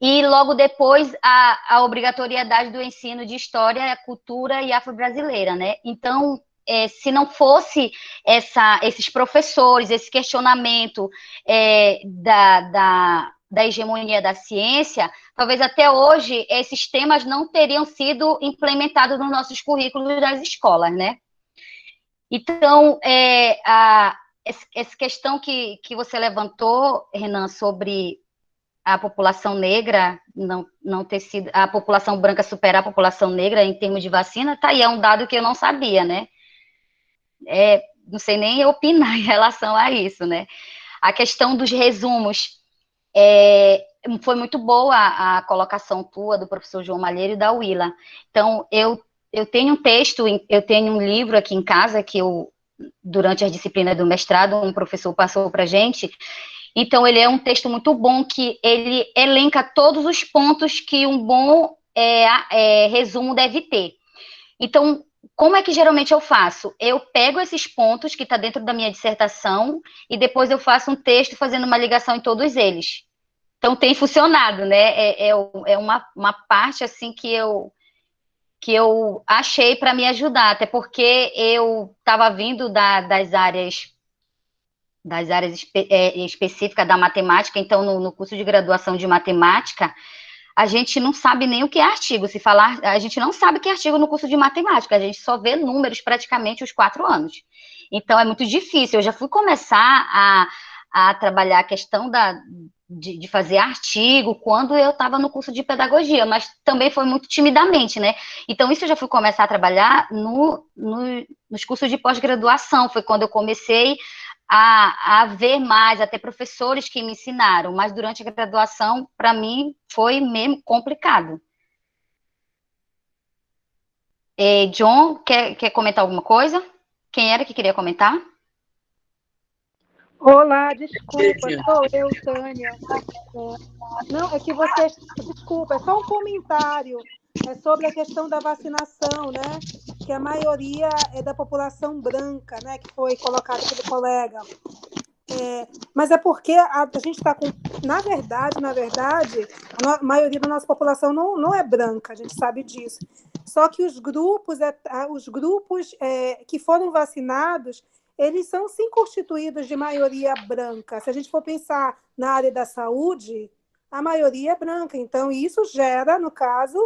e logo depois a obrigatoriedade do ensino de história, cultura e afro-brasileira, né? Então, se não fosse esses professores, esse questionamento da hegemonia da ciência, talvez até hoje esses temas não teriam sido implementados nos nossos currículos das escolas, né? Então, essa questão que você levantou, Renan, sobre a população negra não ter sido, a população branca superar a população negra em termos de vacina, tá aí, é um dado que eu não sabia, né? Não sei nem opinar em relação a isso, né? A questão dos resumos, foi muito boa a colocação tua, do professor João Malheiro e da Willa. Então, eu tenho um texto, eu tenho um livro aqui em casa que durante as disciplinas do mestrado, um professor passou para a gente. Então, ele é um texto muito bom, que ele elenca todos os pontos que um bom resumo deve ter. Então, como é que geralmente eu faço? Eu pego esses pontos que está dentro da minha dissertação e depois eu faço um texto fazendo uma ligação em todos eles. Então, tem funcionado, né? É uma parte, assim, que eu achei para me ajudar, até porque eu estava vindo das áreas específicas da matemática. Então, no curso de graduação de matemática, a gente não sabe nem o que é artigo. Se falar, a gente não sabe o que é artigo no curso de matemática, a gente só vê números praticamente os 4 anos. Então, é muito difícil. Eu já fui começar a trabalhar a questão de fazer artigo quando eu estava no curso de pedagogia, mas também foi muito timidamente, né? Então, isso eu já fui começar a trabalhar nos cursos de pós-graduação. Foi quando eu comecei a ver mais, a ter professores que me ensinaram, mas durante a graduação, para mim, foi mesmo complicado. John, quer comentar alguma coisa? Quem era que queria comentar? Olá, desculpa, sou eu, Tânia. Não, é que vocês... Desculpa, é só um comentário. É sobre a questão da vacinação, né? Que a maioria é da população branca, né? Que foi colocado pelo colega. Mas é porque a gente está com... Na verdade, a maioria da nossa população não é branca, a gente sabe disso. Só que os grupos que foram vacinados, eles são, sim, constituídos de maioria branca. Se a gente for pensar na área da saúde, a maioria é branca. Então, isso gera, no caso,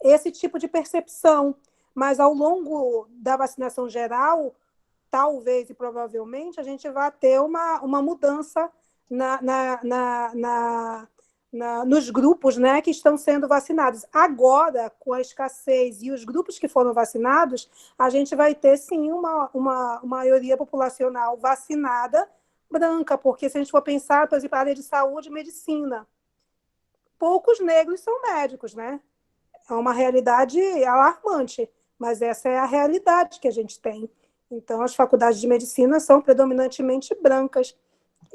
esse tipo de percepção. Mas, ao longo da vacinação geral, talvez e provavelmente a gente vai ter uma mudança nos grupos, né, que estão sendo vacinados. Agora, com a escassez e os grupos que foram vacinados, a gente vai ter, sim, uma maioria populacional vacinada branca, porque se a gente for pensar, por exemplo, a área de saúde e medicina, poucos negros são médicos, né? É uma realidade alarmante, mas essa é a realidade que a gente tem. Então, as faculdades de medicina são predominantemente brancas.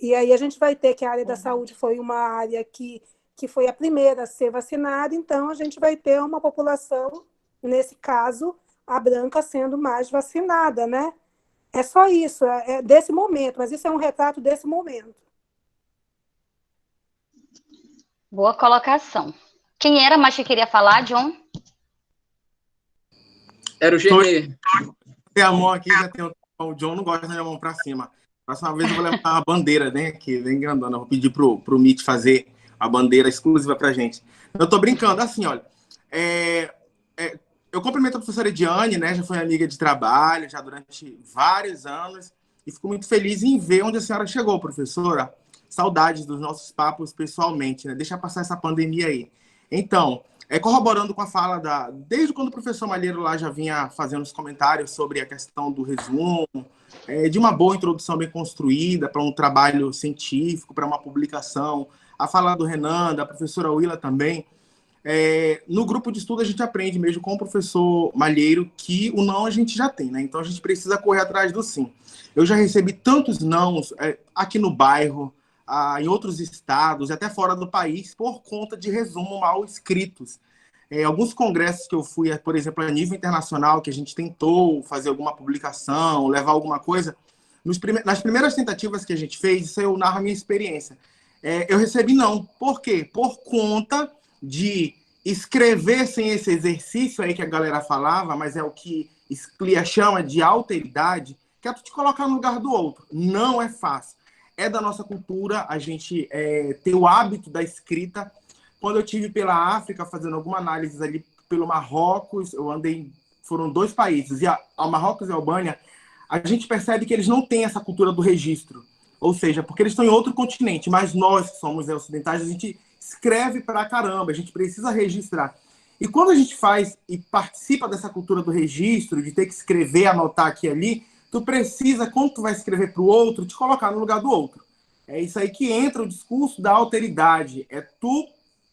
E aí a gente vai ter que a área da saúde foi uma área que foi a primeira a ser vacinada, então a gente vai ter uma população, nesse caso, a branca sendo mais vacinada, né? É só isso, é desse momento, mas isso é um retrato desse momento. Boa colocação. Quem era mais que queria falar, John? Era o Genê. Tem a mão aqui, já tem o John não gosta de a mão para cima. Próxima vez eu vou levar uma bandeira, né, aqui, bem grandona. Eu vou pedir pro Meet fazer a bandeira exclusiva pra gente. Eu tô brincando, assim, olha. Eu cumprimento a professora Ediane, né, já foi amiga de trabalho, já durante vários anos, e fico muito feliz em ver onde a senhora chegou, professora. Saudades dos nossos papos pessoalmente, né? Deixa passar essa pandemia aí. Então, corroborando com a fala desde quando o professor Malheiro lá já vinha fazendo os comentários sobre a questão do resumo, de uma boa introdução bem construída para um trabalho científico, para uma publicação, a fala do Renan, da professora Willa também, no grupo de estudo a gente aprende mesmo com o professor Malheiro que o não a gente já tem, né? Então a gente precisa correr atrás do sim. Eu já recebi tantos nãos aqui no bairro, em outros estados, até fora do país, por conta de resumo mal escritos. Alguns congressos que eu fui, por exemplo, a nível internacional, que a gente tentou fazer alguma publicação, levar alguma coisa, nas primeiras tentativas que a gente fez, isso eu narro a minha experiência, eu recebi não. Por quê? Por conta de escrever sem esse exercício aí que a galera falava, mas é o que Sclia chama de alteridade, que é tu te colocar no lugar do outro. Não é fácil. É da nossa cultura a gente ter o hábito da escrita. Quando eu tive pela África, fazendo alguma análise ali pelo Marrocos, eu andei, foram 2 países, e ao Marrocos e a Albânia, a gente percebe que eles não têm essa cultura do registro. Ou seja, porque eles estão em outro continente, mas nós, que somos ocidentais, a gente escreve pra caramba, a gente precisa registrar. E quando a gente faz e participa dessa cultura do registro, de ter que escrever, anotar aqui e ali, tu precisa, quando tu vai escrever para o outro, te colocar no lugar do outro. É isso aí que entra o discurso da alteridade. É tu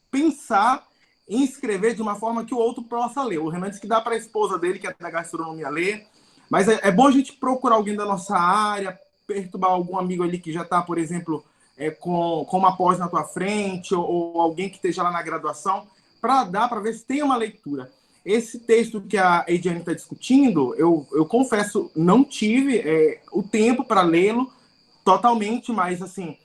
pensar em escrever de uma forma que o outro possa ler. O Renan disse que dá para a esposa dele, que é da gastronomia, ler. Mas é bom a gente procurar alguém da nossa área, perturbar algum amigo ali que já está, por exemplo, com uma pós na tua frente, ou alguém que esteja lá na graduação, para ver se tem uma leitura. Esse texto que a Ediane está discutindo, eu confesso, não tive o tempo para lê-lo totalmente, mas assim,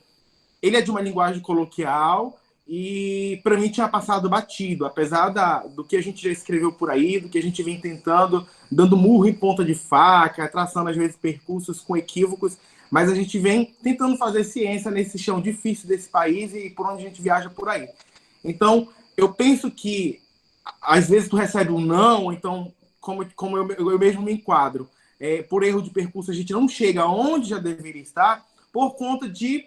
ele é de uma linguagem coloquial e para mim tinha passado batido, apesar do que a gente já escreveu por aí, do que a gente vem tentando, dando murro em ponta de faca, traçando às vezes percursos com equívocos, mas a gente vem tentando fazer ciência nesse chão difícil desse país e por onde a gente viaja por aí. Então, eu penso que às vezes tu recebe um não, então, como eu mesmo me enquadro, por erro de percurso a gente não chega onde já deveria estar, por conta de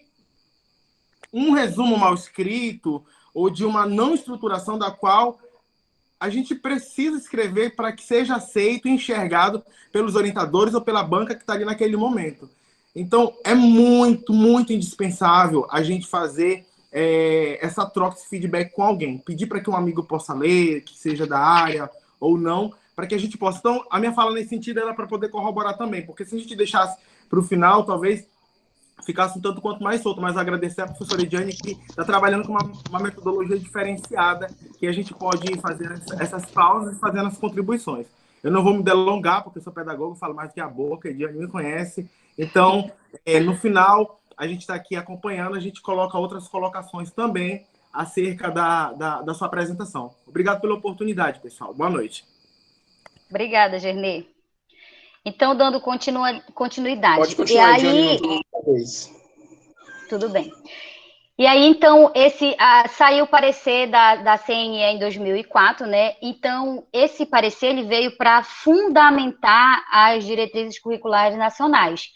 um resumo mal escrito ou de uma não estruturação da qual a gente precisa escrever para que seja aceito e enxergado pelos orientadores ou pela banca que está ali naquele momento. Então, é muito, muito indispensável a gente fazer essa troca, esse feedback com alguém. Pedir para que um amigo possa ler, que seja da área ou não, para que a gente possa... Então, a minha fala nesse sentido era para poder corroborar também, porque se a gente deixasse para o final, talvez ficasse um tanto quanto mais solto, mas agradecer a professora Ediane que está trabalhando com uma metodologia diferenciada, que a gente pode ir fazendo essas pausas e fazendo as contribuições. Eu não vou me delongar, porque eu sou pedagogo, falo mais do que a boca, a Ediane me conhece. Então, no final, a gente está aqui acompanhando, a gente coloca outras colocações também acerca da sua apresentação. Obrigado pela oportunidade, pessoal. Boa noite. Obrigada, Gernê. Então, dando continuidade. Pode continuar, Ediane. Tudo bem. E aí, então, saiu o parecer da CNE em 2004, né? Então, esse parecer ele veio para fundamentar as diretrizes curriculares nacionais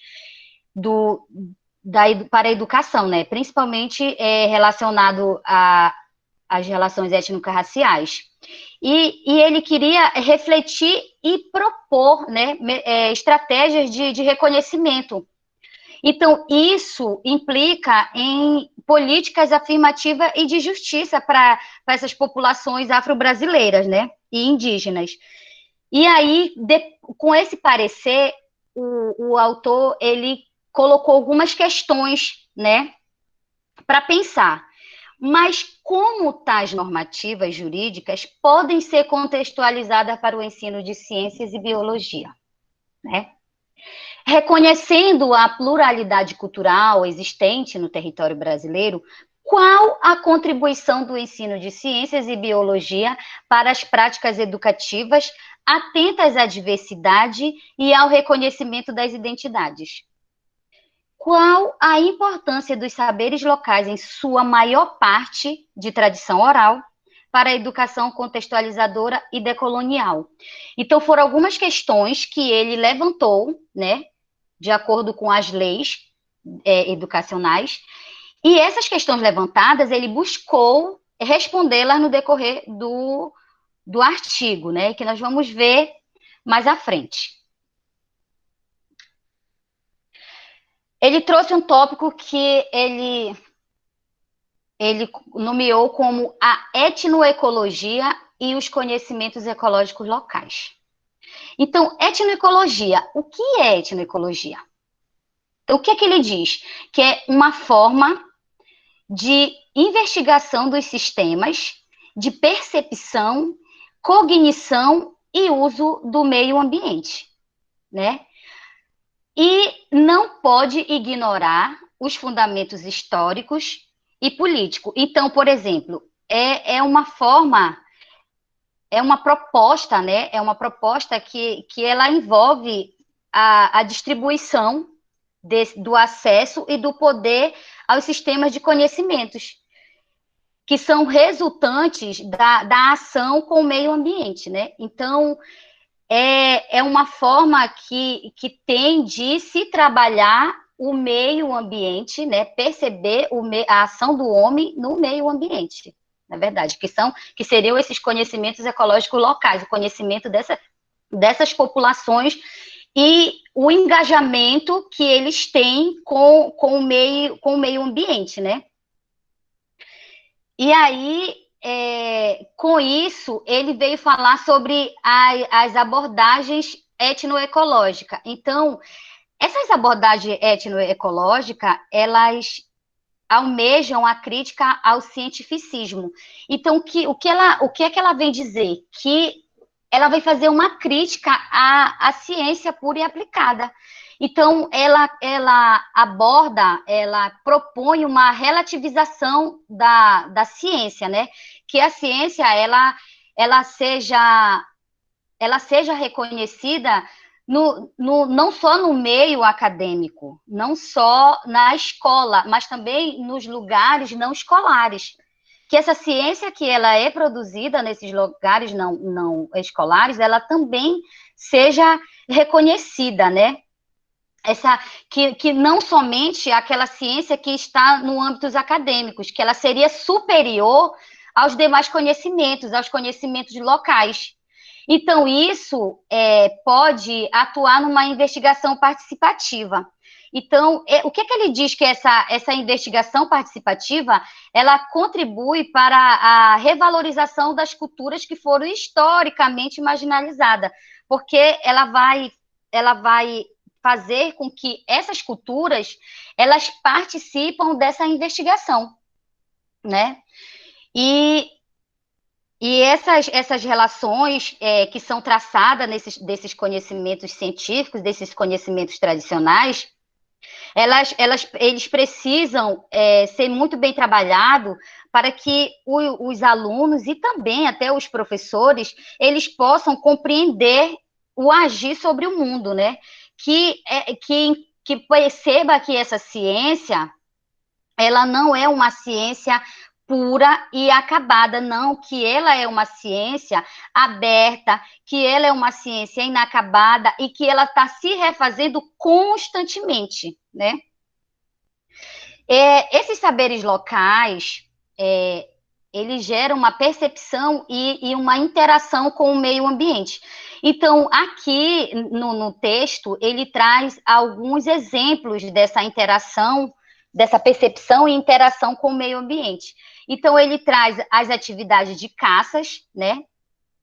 para a educação, né? Principalmente relacionado às relações étnico-raciais. E ele queria refletir e propor, né, estratégias de reconhecimento. Então, isso implica em políticas afirmativas e de justiça para essas populações afro-brasileiras, né, e indígenas. E aí, com esse parecer, o autor ele colocou algumas questões, né, para pensar. Mas como tais normativas jurídicas podem ser contextualizadas para o ensino de ciências e biologia, né? Reconhecendo a pluralidade cultural existente no território brasileiro, qual a contribuição do ensino de ciências e biologia para as práticas educativas atentas à diversidade e ao reconhecimento das identidades? Qual a importância dos saberes locais em sua maior parte de tradição oral para a educação contextualizadora e decolonial? Então, foram algumas questões que ele levantou, né, de acordo com as leis educacionais, e essas questões levantadas, ele buscou respondê-las no decorrer do artigo, né, que nós vamos ver mais à frente. Ele trouxe um tópico que ele ele nomeou como a etnoecologia e os conhecimentos ecológicos locais. Então, etnoecologia, o que é etnoecologia? O que é que ele diz? Que é uma forma de investigação dos sistemas, de percepção, cognição e uso do meio ambiente, né? E não pode ignorar os fundamentos históricos e políticos. Então, por exemplo, é uma forma, é uma proposta, né? É uma proposta que ela envolve a distribuição do acesso e do poder aos sistemas de conhecimentos, que são resultantes da ação com o meio ambiente, né? Então, é uma forma que tem de se trabalhar o meio ambiente, né? Perceber a ação do homem no meio ambiente, na verdade, que seriam esses conhecimentos ecológicos locais, o conhecimento dessas populações e o engajamento que eles têm com o meio ambiente, né? E aí, com isso, ele veio falar sobre as abordagens etnoecológicas. Então, essas abordagens etnoecológicas, elas almejam a crítica ao cientificismo. Então, o que é que ela vem dizer? Que ela vai fazer uma crítica à ciência pura e aplicada. Então, ela aborda, ela propõe uma relativização da ciência, né? Que a ciência, ela seja reconhecida não só no meio acadêmico, não só na escola, mas também nos lugares não escolares. Que essa ciência que ela é produzida nesses lugares não escolares, ela também seja reconhecida, né? Que não somente aquela ciência que está no âmbito acadêmicos, que ela seria superior aos demais conhecimentos, aos conhecimentos locais. Então, isso pode atuar numa investigação participativa. Então, o que ele diz que essa investigação participativa, ela contribui para a revalorização das culturas que foram historicamente marginalizadas, porque ela vai fazer com que essas culturas, elas participam dessa investigação, né? E essas relações que são traçadas desses conhecimentos científicos, desses conhecimentos tradicionais, eles precisam ser muito bem trabalhados para que os alunos e também até os professores, eles possam compreender o agir sobre o mundo, né? Que perceba que essa ciência, ela não é uma ciência pura e acabada, não, que ela é uma ciência aberta, que ela é uma ciência inacabada e que ela está se refazendo constantemente, né? Esses saberes locais, eles geram uma percepção e uma interação com o meio ambiente. Então, aqui no texto, ele traz alguns exemplos dessa interação, dessa percepção e interação com o meio ambiente. Então, ele traz as atividades de caças, né,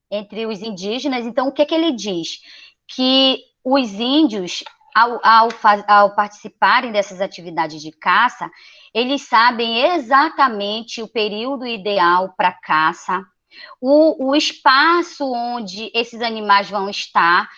entre os indígenas. Então, o que ele diz? Que os índios, ao participarem dessas atividades de caça, eles sabem exatamente o período ideal para caça, o espaço onde esses animais vão estar,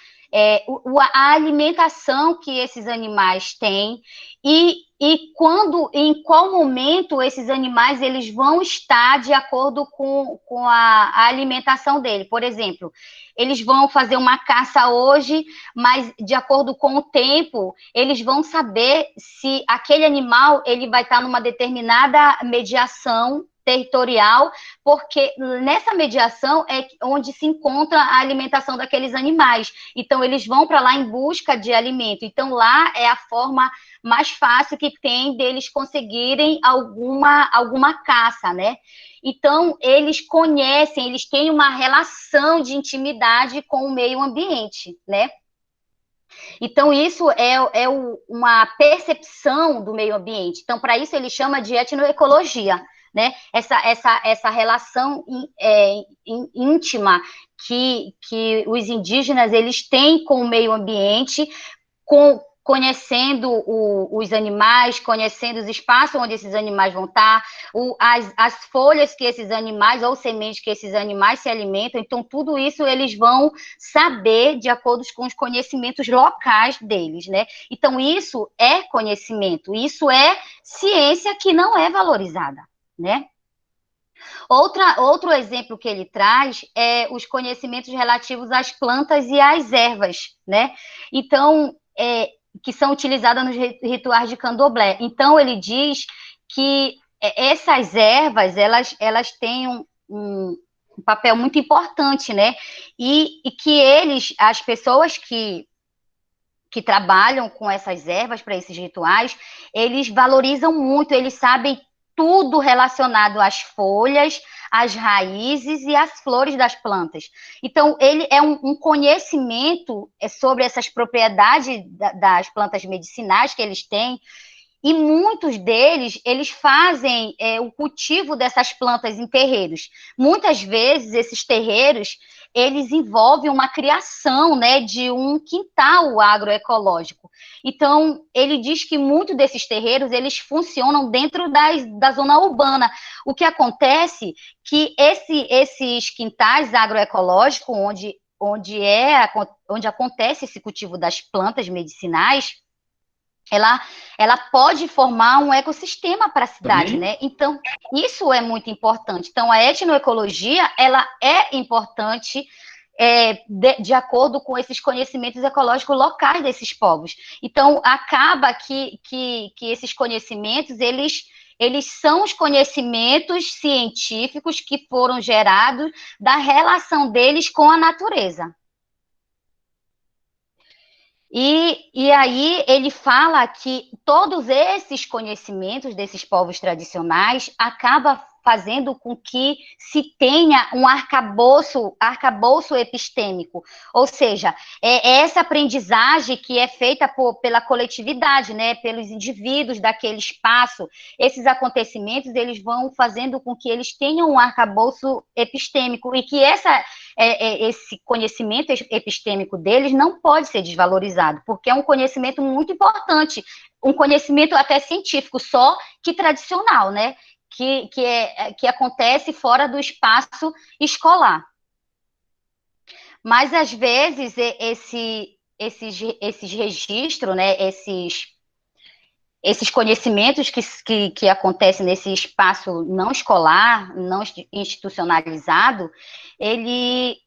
a alimentação que esses animais têm e em qual momento esses animais eles vão estar de acordo com a alimentação dele. Por exemplo, eles vão fazer uma caça hoje, mas de acordo com o tempo, eles vão saber se aquele animal ele vai estar numa determinada mediação territorial, porque nessa mediação é onde se encontra a alimentação daqueles animais. Então, eles vão para lá em busca de alimento. Então, lá é a forma mais fácil que tem deles conseguirem alguma caça, né? Então, eles conhecem, eles têm uma relação de intimidade com o meio ambiente, né? Então, isso uma percepção do meio ambiente. Então, para isso, ele chama de etnoecologia, né? Essa relação íntima que os indígenas eles têm com o meio ambiente, conhecendo os animais, conhecendo os espaços onde esses animais vão estar, as folhas que esses animais, ou sementes que esses animais se alimentam. Então, tudo isso eles vão saber de acordo com os conhecimentos locais deles, né? Então, isso é conhecimento, isso é ciência que não é valorizada, né? Outro exemplo que ele traz é os conhecimentos relativos às plantas e às ervas, né? Então, que são utilizadas nos rituais de candomblé. Então, ele diz que essas ervas, elas têm um papel muito importante, né? E que as pessoas que trabalham com essas ervas para esses rituais, eles valorizam muito, eles sabem tudo relacionado às folhas, às raízes e às flores das plantas. Então, ele é um conhecimento sobre essas propriedades das plantas medicinais que eles têm, e muitos deles, eles fazem o cultivo dessas plantas em terreiros. Muitas vezes, esses terreiros, eles envolvem uma criação, né, de um quintal agroecológico. Então, ele diz que muitos desses terreiros, eles funcionam dentro da zona urbana. O que acontece que esses quintais agroecológicos, onde acontece esse cultivo das plantas medicinais, ela pode formar um ecossistema para a cidade, né? Então, isso é muito importante. Então, a etnoecologia, ela é importante de acordo com esses conhecimentos ecológicos locais desses povos. Então, acaba que esses conhecimentos, eles são os conhecimentos científicos que foram gerados da relação deles com a natureza. E aí ele fala que todos esses conhecimentos desses povos tradicionais acabam fazendo com que se tenha um arcabouço epistêmico, ou seja, essa aprendizagem que é feita pela coletividade, né, pelos indivíduos daquele espaço. Esses acontecimentos, eles vão fazendo com que eles tenham um arcabouço epistêmico, e que esse conhecimento epistêmico deles não pode ser desvalorizado, porque é um conhecimento muito importante, um conhecimento até científico, só que tradicional, né? Que acontece fora do espaço escolar. Mas, às vezes, esses registros, né, esses conhecimentos que acontecem nesse espaço não escolar, não institucionalizado, ele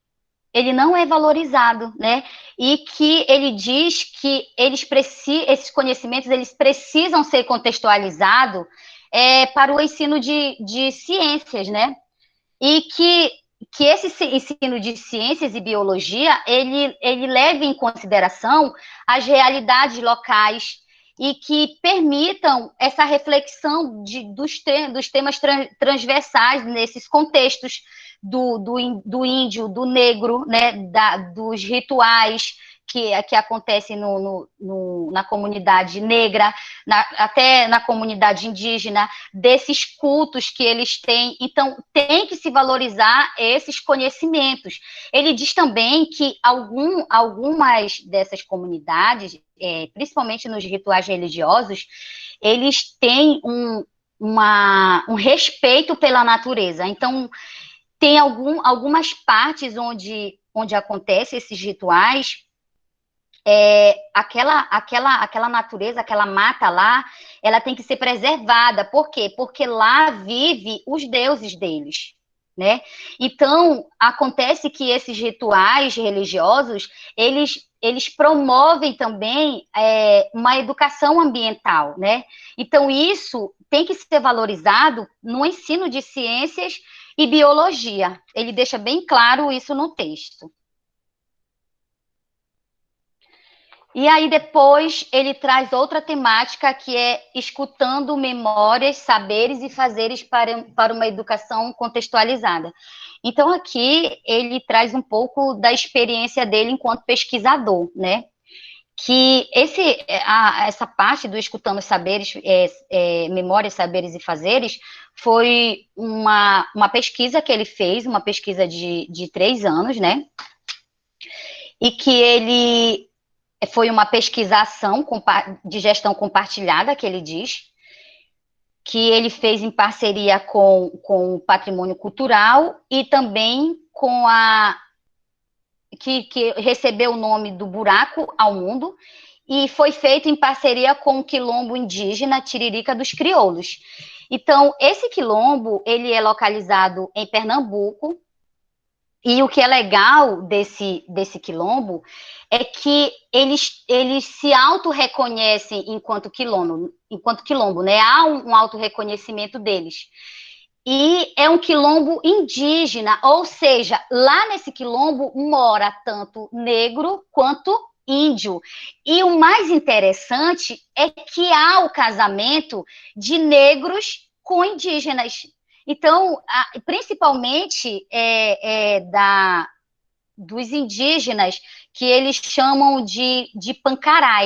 não é valorizado, né? E que ele diz que esses conhecimentos eles precisam ser contextualizados para o ensino de ciências, né? E que esse ensino de ciências e biologia, ele leve em consideração as realidades locais e que permitam essa reflexão dos temas transversais nesses contextos do índio, do negro, né, dos rituais que acontecem na comunidade negra, até na comunidade indígena, desses cultos que eles têm. Então, tem que se valorizar esses conhecimentos. Ele diz também que algumas dessas comunidades, principalmente nos rituais religiosos, eles têm um respeito pela natureza. Então, tem algumas partes onde acontecem esses rituais, aquela natureza, aquela mata lá, ela tem que ser preservada. Por quê? Porque lá vive os deuses deles, né? Então, acontece que esses rituais religiosos, eles promovem também uma educação ambiental, né? Então, isso tem que ser valorizado no ensino de ciências e biologia. Ele deixa bem claro isso no texto. E aí, depois, ele traz outra temática, que é escutando memórias, saberes e fazeres para uma educação contextualizada. Então, aqui, ele traz um pouco da experiência dele enquanto pesquisador, né? que essa parte do Escutando os Saberes, Memórias, Saberes e Fazeres, foi uma pesquisa que ele fez, uma pesquisa de 3 anos, né? E que ele foi uma pesquisação de gestão compartilhada, que ele diz, que ele fez em parceria com o Patrimônio Cultural e também com que recebeu o nome do Buraco ao Mundo, e foi feito em parceria com o Quilombo Indígena Tiririca dos Crioulos. Então, esse quilombo, ele é localizado em Pernambuco, e o que é legal desse quilombo é que eles se auto-reconhecem enquanto quilombo, né? Há um auto-reconhecimento deles. E é um quilombo indígena, ou seja, lá nesse quilombo mora tanto negro quanto índio. E o mais interessante é que há o casamento de negros com indígenas. Então, principalmente dos indígenas, que eles chamam de pancará,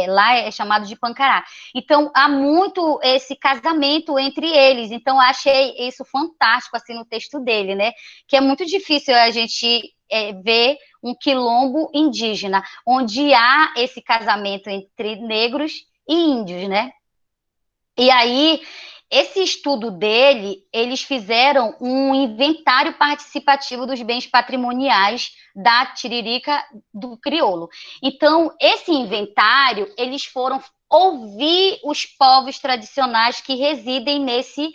lá é chamado de pancará. Então, há muito esse casamento entre eles. Então, eu achei isso fantástico, assim, no texto dele, né? Que é muito difícil a gente ver um quilombo indígena, onde há esse casamento entre negros e índios, né? E aí, esse estudo dele, eles fizeram um inventário participativo dos bens patrimoniais da Tiririca do Crioulo. Então, esse inventário, eles foram ouvir os povos tradicionais que residem nesse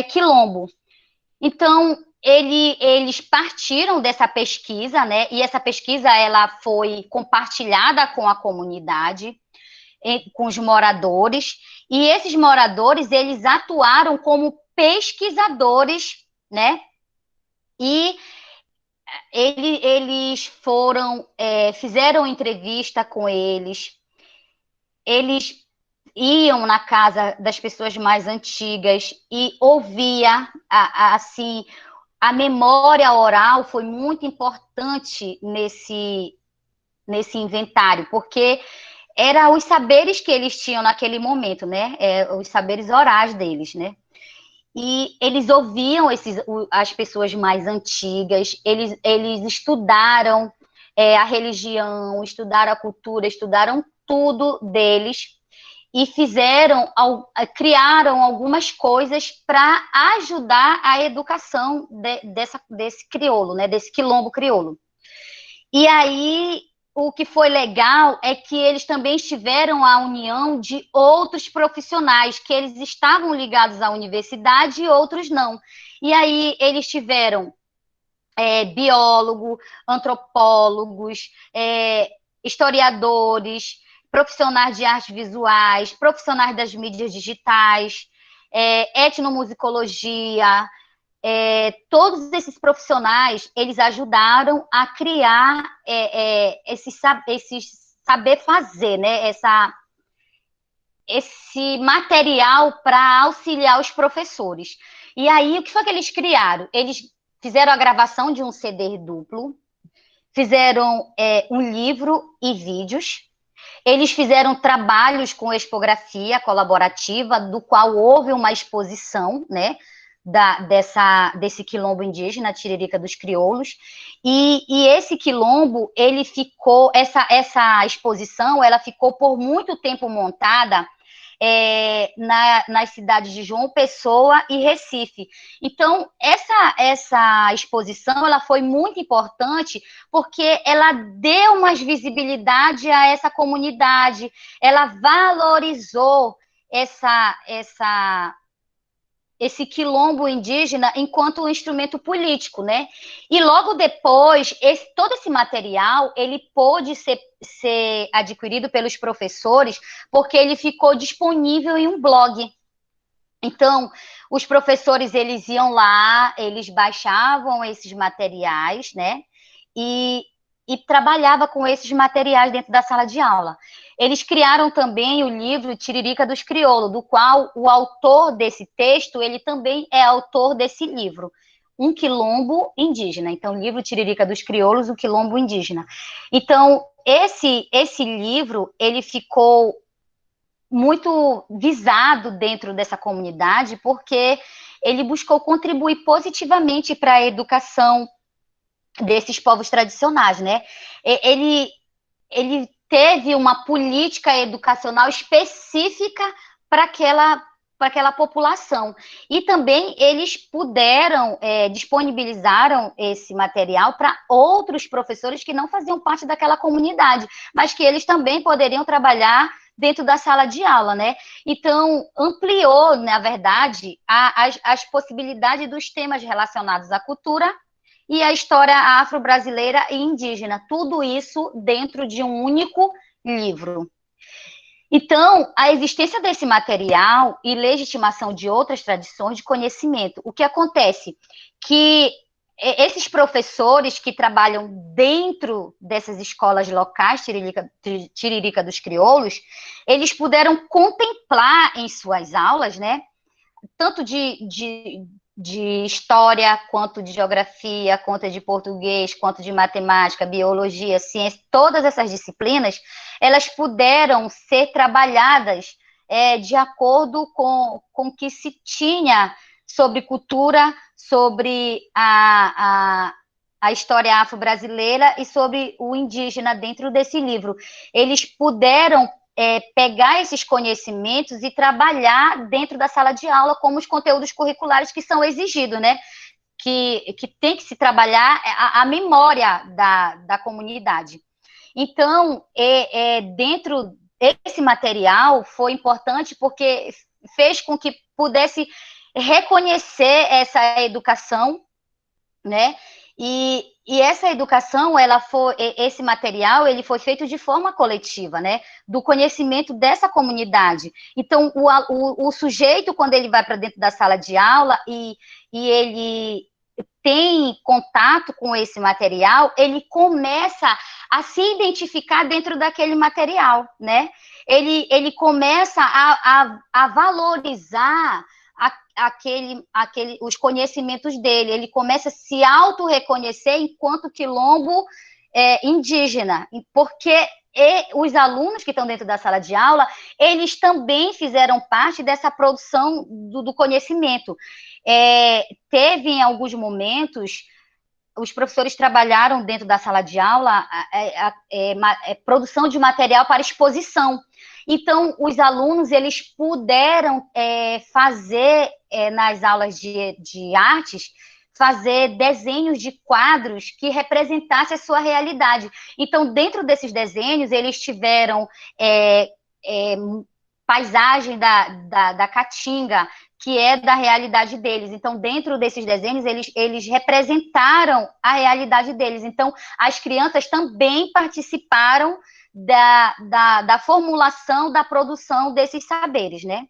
quilombo. Então, eles partiram dessa pesquisa, né? E essa pesquisa ela foi compartilhada com a comunidade, com os moradores, e esses moradores, eles atuaram como pesquisadores, né? E eles fizeram entrevista com eles iam na casa das pessoas mais antigas e ouvia, assim, a memória oral foi muito importante nesse inventário, porque eram os saberes que eles tinham naquele momento, né? Os saberes orais deles, né? E eles ouviam as pessoas mais antigas, eles estudaram a religião, estudaram a cultura, estudaram tudo deles e criaram algumas coisas para ajudar a educação desse crioulo, né? Desse quilombo crioulo. E aí, o que foi legal é que eles também tiveram a união de outros profissionais, que eles estavam ligados à universidade e outros não. E aí eles tiveram biólogo, antropólogos, historiadores, profissionais de artes visuais, profissionais das mídias digitais, etnomusicologia. Todos esses profissionais, eles ajudaram a criar esse saber fazer, né? Esse material para auxiliar os professores. E aí, o que foi que eles criaram? Eles fizeram a gravação de um CD duplo, fizeram um livro e vídeos, eles fizeram trabalhos com expografia colaborativa, do qual houve uma exposição, né? Desse quilombo indígena, Tiririca dos Crioulos, e esse quilombo, ele ficou, essa exposição, ela ficou por muito tempo montada nas cidades de João Pessoa e Recife. Então, essa exposição, ela foi muito importante, porque ela deu mais visibilidade a essa comunidade, ela valorizou esse quilombo indígena enquanto um instrumento político, né? E logo depois, todo esse material, ele pôde ser adquirido pelos professores, porque ele ficou disponível em um blog. Então, os professores, eles iam lá, eles baixavam esses materiais, né? E trabalhava com esses materiais dentro da sala de aula. Eles criaram também o livro Tiririca dos Crioulos, do qual o autor desse texto, ele também é autor desse livro, Um Quilombo Indígena. Então, o livro Tiririca dos Crioulos, O Quilombo Indígena. Então, esse livro, ele ficou muito visado dentro dessa comunidade, porque ele buscou contribuir positivamente para a educação desses povos tradicionais, né? Ele teve uma política educacional específica para aquela população. E também eles disponibilizaram esse material para outros professores que não faziam parte daquela comunidade, mas que eles também poderiam trabalhar dentro da sala de aula, né? Então, ampliou, na verdade, as possibilidades dos temas relacionados à cultura e à história afro-brasileira e indígena. Tudo isso dentro de um único livro. Então, a existência desse material e legitimação de outras tradições de conhecimento. O que acontece? Que esses professores que trabalham dentro dessas escolas locais, Tiririca dos Crioulos, eles puderam contemplar em suas aulas, né, tanto de história, quanto de geografia, quanto de português, quanto de matemática, biologia, ciência, todas essas disciplinas, elas puderam ser trabalhadas de acordo com o que se tinha sobre cultura, sobre a história afro-brasileira e sobre o indígena dentro desse livro. Eles puderam pegar esses conhecimentos e trabalhar dentro da sala de aula como os conteúdos curriculares que são exigidos, né? Que tem que se trabalhar a memória da comunidade. Então, dentro desse material foi importante porque fez com que pudesse reconhecer essa educação, né? E essa educação, esse material, ele foi feito de forma coletiva, né? Do conhecimento dessa comunidade. Então, o sujeito, quando ele vai para dentro da sala de aula e ele tem contato com esse material, ele começa a se identificar dentro daquele material, né? Ele começa a valorizar os conhecimentos dele, ele começa a se auto-reconhecer enquanto quilombo indígena, porque os alunos que estão dentro da sala de aula, eles também fizeram parte dessa produção do conhecimento. Teve, em alguns momentos, os professores trabalharam dentro da sala de aula produção de material para exposição. Então, os alunos, eles puderam fazer, nas aulas de artes, fazer desenhos de quadros que representassem a sua realidade. Então, dentro desses desenhos, eles tiveram paisagem da Caatinga, que é da realidade deles. Então, dentro desses desenhos, eles representaram a realidade deles. Então, as crianças também participaram da formulação, da produção desses saberes, né?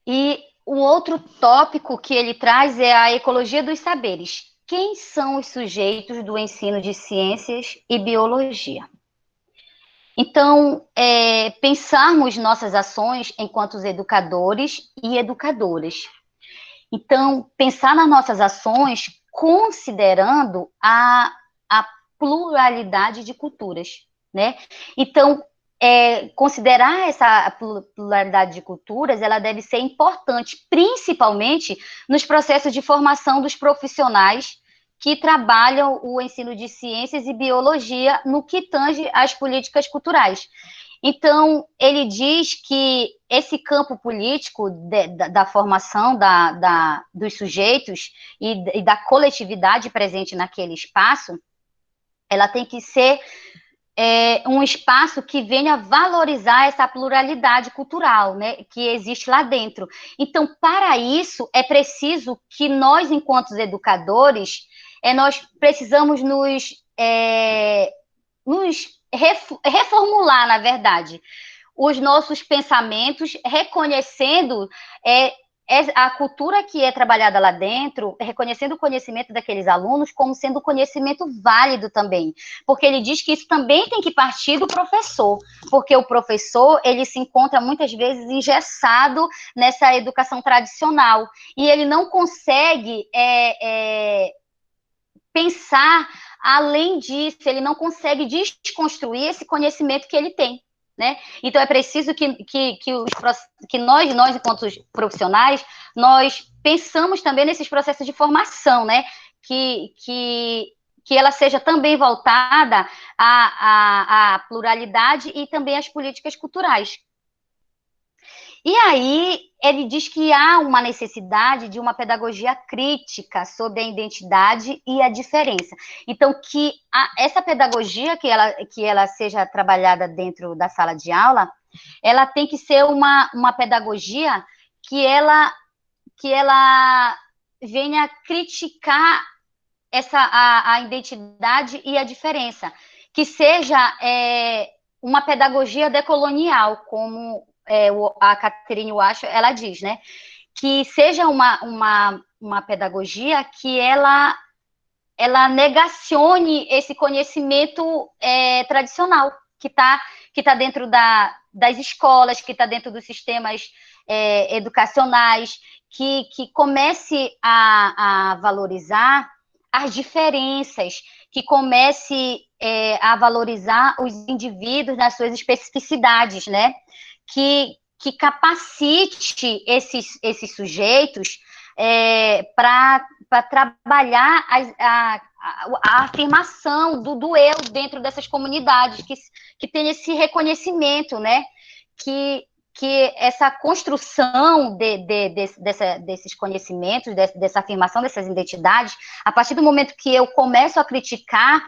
E o outro tópico que ele traz é a ecologia dos saberes. Quem são os sujeitos do ensino de ciências e biologia? Então, pensarmos nossas ações enquanto educadores e educadoras. Então, pensar nas nossas ações considerando a pluralidade de culturas, né? Então, considerar essa pluralidade de culturas, ela deve ser importante, principalmente nos processos de formação dos profissionais que trabalham o ensino de ciências e biologia no que tange às políticas culturais. Então, ele diz que esse campo político da formação dos sujeitos e da coletividade presente naquele espaço, ela tem que ser um espaço que venha valorizar essa pluralidade cultural, né, que existe lá dentro. Então, para isso, é preciso que nós, enquanto educadores, nós precisamos nos reformular, na verdade, os nossos pensamentos, reconhecendo a cultura que é trabalhada lá dentro, reconhecendo o conhecimento daqueles alunos como sendo conhecimento válido também, porque ele diz que isso também tem que partir do professor, porque o professor, ele se encontra muitas vezes engessado nessa educação tradicional, e ele não consegue pensar além disso, ele não consegue desconstruir esse conhecimento que ele tem, né? Então, é preciso que nós, enquanto profissionais, nós pensamos também nesses processos de formação, né? Que ela seja também voltada à pluralidade e também às políticas culturais. E aí, ele diz que há uma necessidade de uma pedagogia crítica sobre a identidade e a diferença. Então, que essa pedagogia que ela seja trabalhada dentro da sala de aula, ela tem que ser uma pedagogia que ela venha criticar a identidade e a diferença, que seja uma pedagogia decolonial, como a Catherine Walsh, ela diz, né? Que seja uma pedagogia que ela negacione esse conhecimento tradicional, que está dentro das escolas, que está dentro dos sistemas educacionais, que comece a valorizar as diferenças, que comece a valorizar os indivíduos nas suas especificidades, né? Que capacite esses sujeitos para trabalhar a afirmação do eu dentro dessas comunidades, que tem esse reconhecimento, né? Que essa construção desses conhecimentos, dessa afirmação dessas identidades, a partir do momento que eu começo a criticar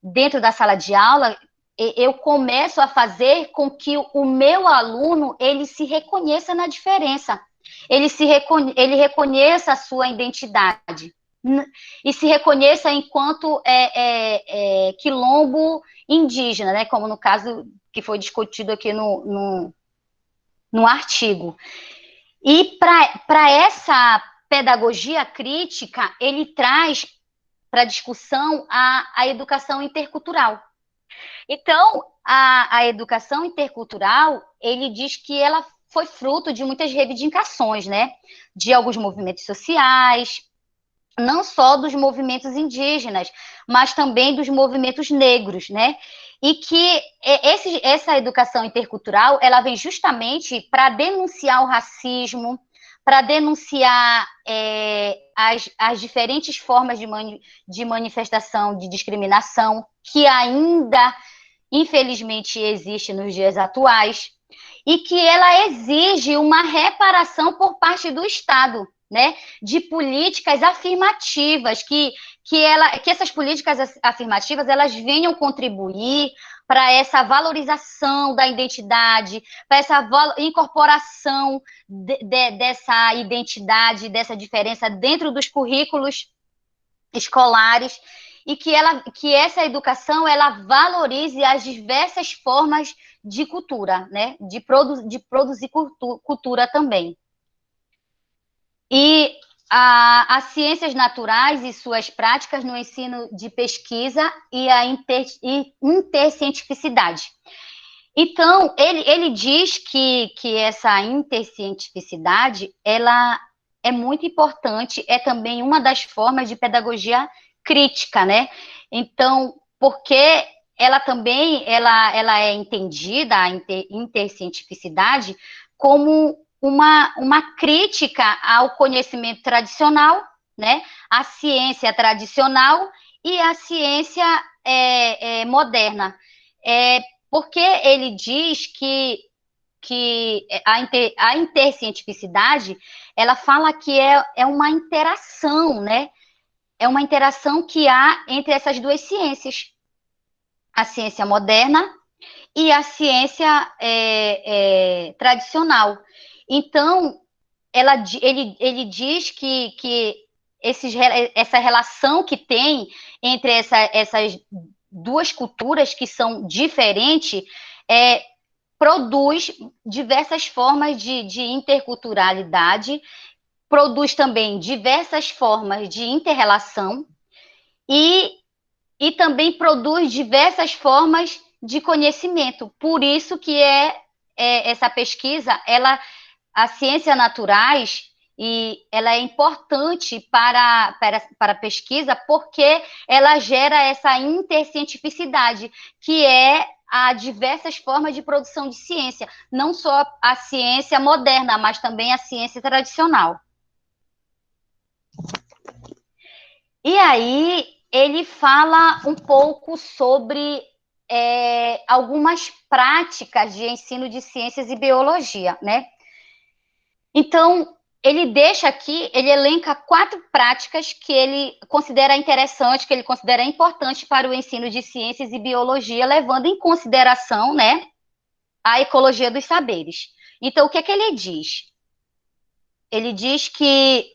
dentro da sala de aula, eu começo a fazer com que o meu aluno ele se reconheça na diferença, ele reconheça a sua identidade e se reconheça enquanto quilombo indígena, né? Como no caso que foi discutido aqui no artigo. E para essa pedagogia crítica, ele traz para discussão a educação intercultural. Então, a educação intercultural, ele diz que ela foi fruto de muitas reivindicações, né? De alguns movimentos sociais, não só dos movimentos indígenas, mas também dos movimentos negros, né? E que essa educação intercultural, ela vem justamente para denunciar o racismo, para denunciar as diferentes formas de manifestação de discriminação que ainda, infelizmente, existe nos dias atuais, e que ela exige uma reparação por parte do Estado, né, de políticas afirmativas, que essas políticas afirmativas elas venham contribuir para essa valorização da identidade, para essa incorporação dessa identidade, dessa diferença dentro dos currículos escolares, e que essa educação ela valorize as diversas formas de cultura, né, de produzir cultura também. E as ciências naturais e suas práticas no ensino de pesquisa e a intercientificidade. Então, ele diz que essa intercientificidade, ela é muito importante, é também uma das formas de pedagogia crítica, né? Então, porque ela também ela é entendida, a intercientificidade, como uma crítica ao conhecimento tradicional, né? A ciência tradicional e a ciência moderna. Porque ele diz que a intercientificidade, ela fala que é uma interação, né? É uma interação que há entre essas duas ciências, a ciência moderna e a ciência tradicional. Então, ele diz que essa relação que tem entre essas duas culturas que são diferentes produz diversas formas de interculturalidade, produz também diversas formas de interrelação e também produz diversas formas de conhecimento. Por isso que essa pesquisa, as ciências naturais, e ela é importante para a pesquisa porque ela gera essa intercientificidade, que é a diversas formas de produção de ciência, não só a ciência moderna, mas também a ciência tradicional. E aí ele fala um pouco sobre algumas práticas de ensino de ciências e biologia, né? Então, ele deixa aqui, ele elenca 4 práticas que ele considera interessante, que ele considera importante para o ensino de ciências e biologia, levando em consideração, né, a ecologia dos saberes. Então, o que é que ele diz? Ele diz que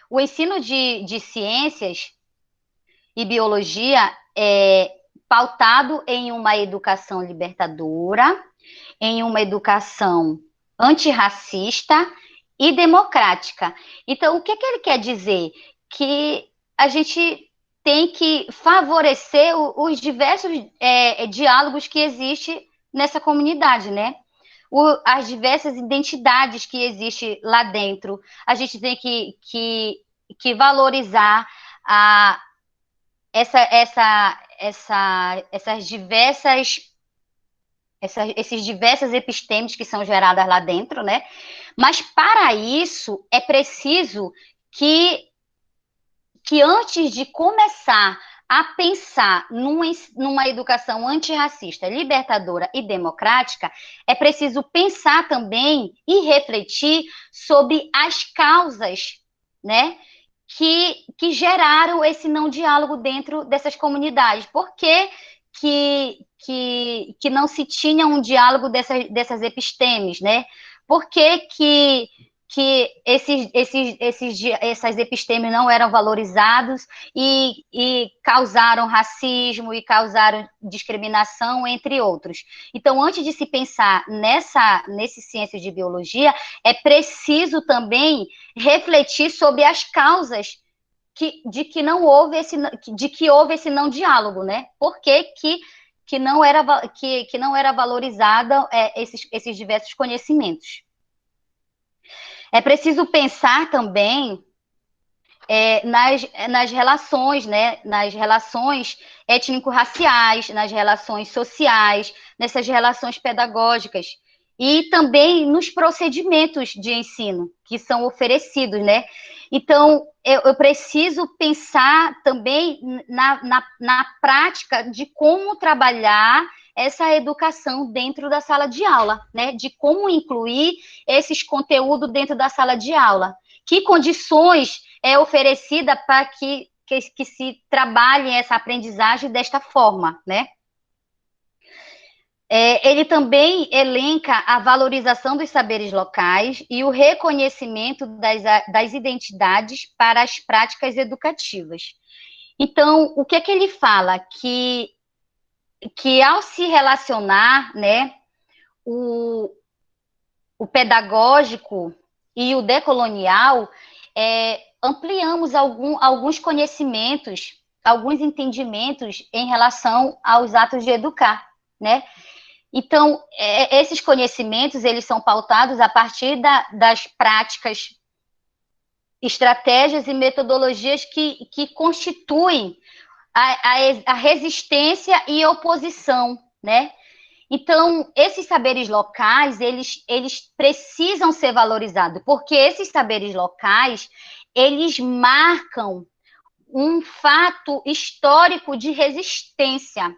o ensino de ciências e biologia é pautado em uma educação libertadora, em uma educação antirracista e democrática. Então, o que ele quer dizer? Que a gente tem que favorecer os diversos diálogos que existem nessa comunidade, né? As diversas identidades que existem lá dentro. A gente tem que valorizar esses diversas epistêmios que são geradas lá dentro, né? Mas, para isso, é preciso que antes de começar a pensar numa educação antirracista, libertadora e democrática, é preciso pensar também e refletir sobre as causas, né, que geraram esse não diálogo dentro dessas comunidades. Por que não se tinha um diálogo dessas epistemes, né? Por que essas epistemes não eram valorizados e causaram racismo e causaram discriminação, entre outros. Então, antes de se pensar nesse ciências de biologia, é preciso também refletir sobre as causas de que houve esse não diálogo, né? Por que não era valorizada esses diversos conhecimentos. É preciso pensar também nas relações, né? Nas relações étnico-raciais, nas relações sociais, nessas relações pedagógicas e também nos procedimentos de ensino que são oferecidos, né? Então, eu preciso pensar também na prática de como trabalhar essa educação dentro da sala de aula, né? De como incluir esses conteúdos dentro da sala de aula. Que condições é oferecida para que se trabalhe essa aprendizagem desta forma, né? Ele também elenca a valorização dos saberes locais e o reconhecimento das identidades para as práticas educativas. Então, o que ele fala? Que ao se relacionar, né, o pedagógico e o decolonial, ampliamos alguns conhecimentos, alguns entendimentos em relação aos atos de educar, né? Então, esses conhecimentos, eles são pautados a partir das práticas, estratégias e metodologias que constituem a resistência e oposição, né? Então, esses saberes locais, eles precisam ser valorizados, porque esses saberes locais, eles marcam um fato histórico de resistência,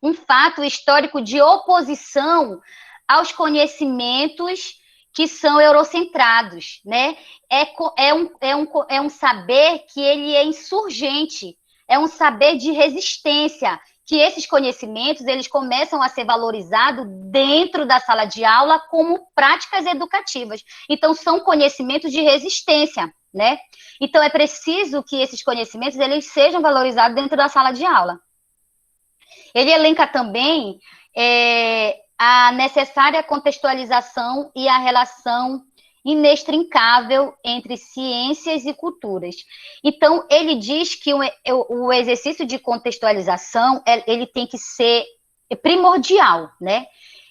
um fato histórico de oposição aos conhecimentos que são eurocentrados, né? É um saber que ele é insurgente, é um saber de resistência, que esses conhecimentos, eles começam a ser valorizados dentro da sala de aula como práticas educativas. Então, são conhecimentos de resistência, né? Então, é preciso que esses conhecimentos, eles sejam valorizados dentro da sala de aula. Ele elenca também a necessária contextualização e a relação inextricável entre ciências e culturas. Então, ele diz que o exercício de contextualização, ele tem que ser primordial, né?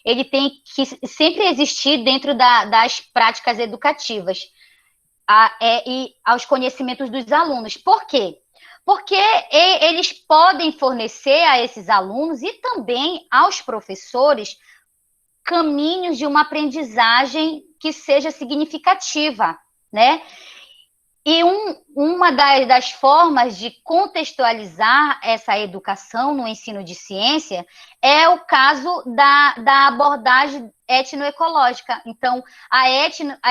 Ele tem que sempre existir dentro das práticas educativas, e aos conhecimentos dos alunos. Por quê? Porque eles podem fornecer a esses alunos e também aos professores caminhos de uma aprendizagem que seja significativa, né? E uma das formas de contextualizar essa educação no ensino de ciência é o caso da abordagem etnoecológica. Então, a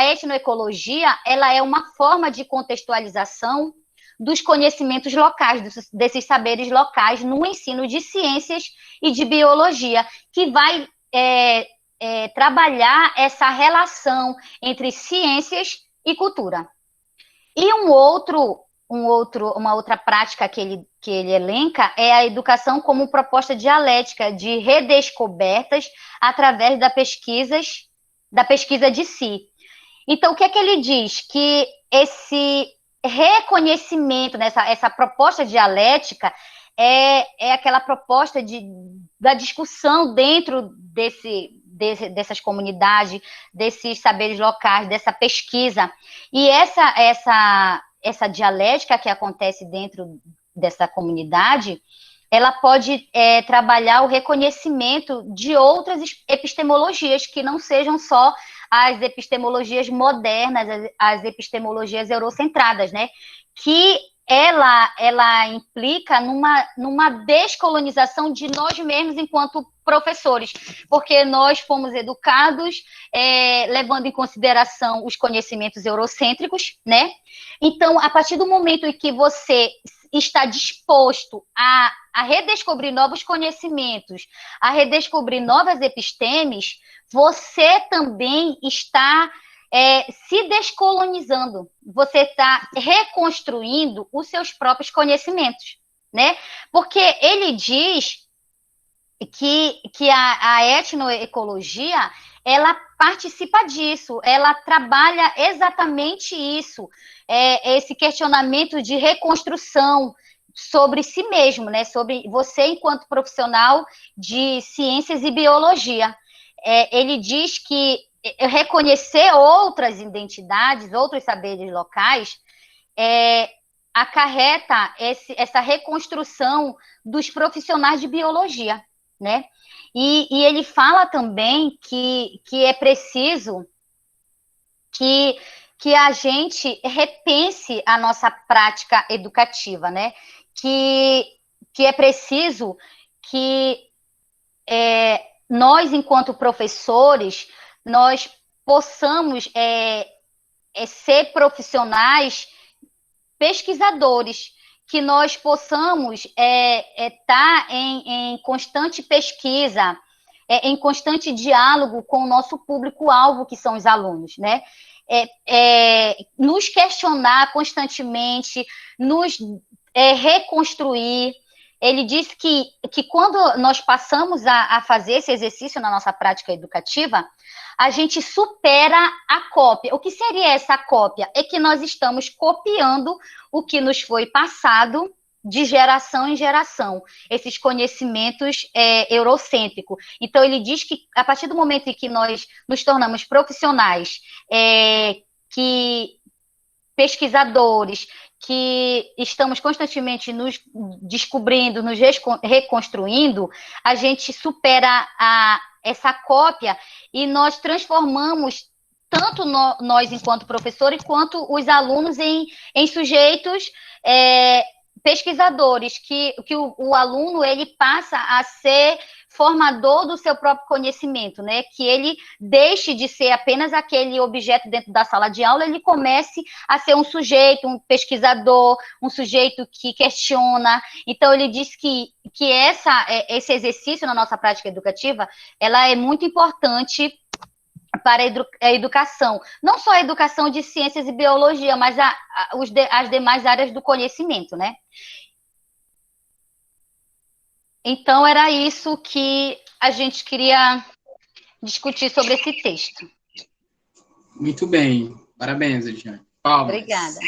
etnoecologia, ela é uma forma de contextualização dos conhecimentos locais, desses saberes locais no ensino de ciências e de biologia, que vai trabalhar essa relação entre ciências e cultura. E uma outra prática que ele elenca é a educação como proposta dialética de redescobertas através da pesquisa de si. Então, o que é que ele diz? Que esse reconhecimento, né, essa proposta dialética é aquela proposta da discussão dentro dessas comunidades, desses saberes locais, dessa pesquisa. E essa dialética que acontece dentro dessa comunidade, ela pode trabalhar o reconhecimento de outras epistemologias que não sejam só as epistemologias modernas, as epistemologias eurocentradas, né? Que ela implica numa descolonização de nós mesmos enquanto professores, porque nós fomos educados levando em consideração os conhecimentos eurocêntricos, né? Então, a partir do momento em que você está disposto a redescobrir novos conhecimentos, a redescobrir novas epistemes, você também está se descolonizando, você está reconstruindo os seus próprios conhecimentos, né? Porque ele diz que a etnoecologia, ela participa disso, ela trabalha exatamente isso, esse questionamento de reconstrução sobre si mesmo, né? Sobre você enquanto profissional de ciências e biologia. Ele diz que reconhecer outras identidades, outros saberes locais, acarreta essa reconstrução dos profissionais de biologia, né? E ele fala também que é preciso que a gente repense a nossa prática educativa, né? Que é preciso que nós, enquanto professores, nós possamos ser profissionais pesquisadores, que nós possamos estar em constante pesquisa, em constante diálogo com o nosso público-alvo, que são os alunos, né? Nos questionar constantemente, nos reconstruir. Ele diz que quando nós passamos a fazer esse exercício na nossa prática educativa, a gente supera a cópia. O que seria essa cópia? É que nós estamos copiando o que nos foi passado de geração em geração, esses conhecimentos eurocêntricos. Então, ele diz que, a partir do momento em que nós nos tornamos profissionais, pesquisadores, que estamos constantemente nos descobrindo, nos reconstruindo, a gente supera essa cópia e nós transformamos tanto nós, enquanto professores, quanto os alunos em sujeitos pesquisadores, que o aluno ele passa a ser formador do seu próprio conhecimento, né? Que ele deixe de ser apenas aquele objeto dentro da sala de aula, ele comece a ser um sujeito, um pesquisador, um sujeito que questiona. Então, ele diz que esse exercício na nossa prática educativa, ela é muito importante para a educação, não só a educação de ciências e biologia, mas as demais áreas do conhecimento, né? Então, era isso que a gente queria discutir sobre esse texto. Muito bem. Parabéns, Ediane. Palmas. Obrigada.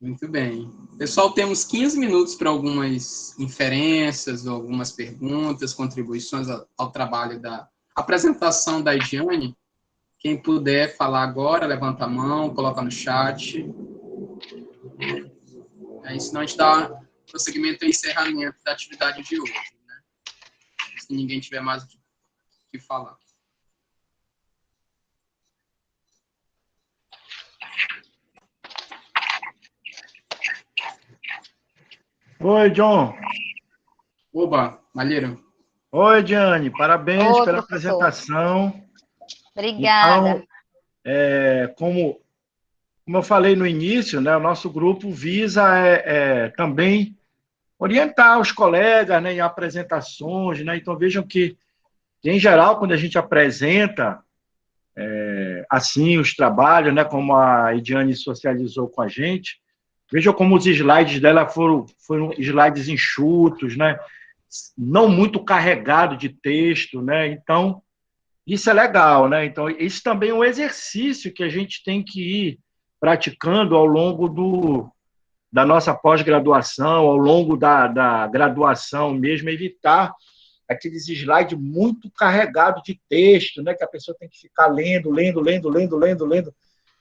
Muito bem. Pessoal, temos 15 minutos para algumas inferências, algumas perguntas, contribuições ao trabalho da apresentação da Ediane. Quem puder falar agora, levanta a mão, coloca no chat. Senão a gente dá prosseguimento e encerramento da atividade de hoje, né? Se ninguém tiver mais o que falar. Oi, John. Oba, Malheiro. Oi, Diane. Parabéns pela professor. apresentação. Obrigada. Então, como eu falei no início, né, o nosso grupo visa também orientar os colegas, né, em apresentações, né? Então, vejam que, em geral, quando a gente apresenta assim os trabalhos, né, como a Ediane socializou com a gente, vejam como os slides dela foram slides enxutos, né, não muito carregado de texto, né? Então, isso é legal, né? Então, isso também é um exercício que a gente tem que ir praticando ao longo da nossa pós-graduação, ao longo da graduação mesmo, evitar aqueles slides muito carregados de texto, né? Que a pessoa tem que ficar lendo,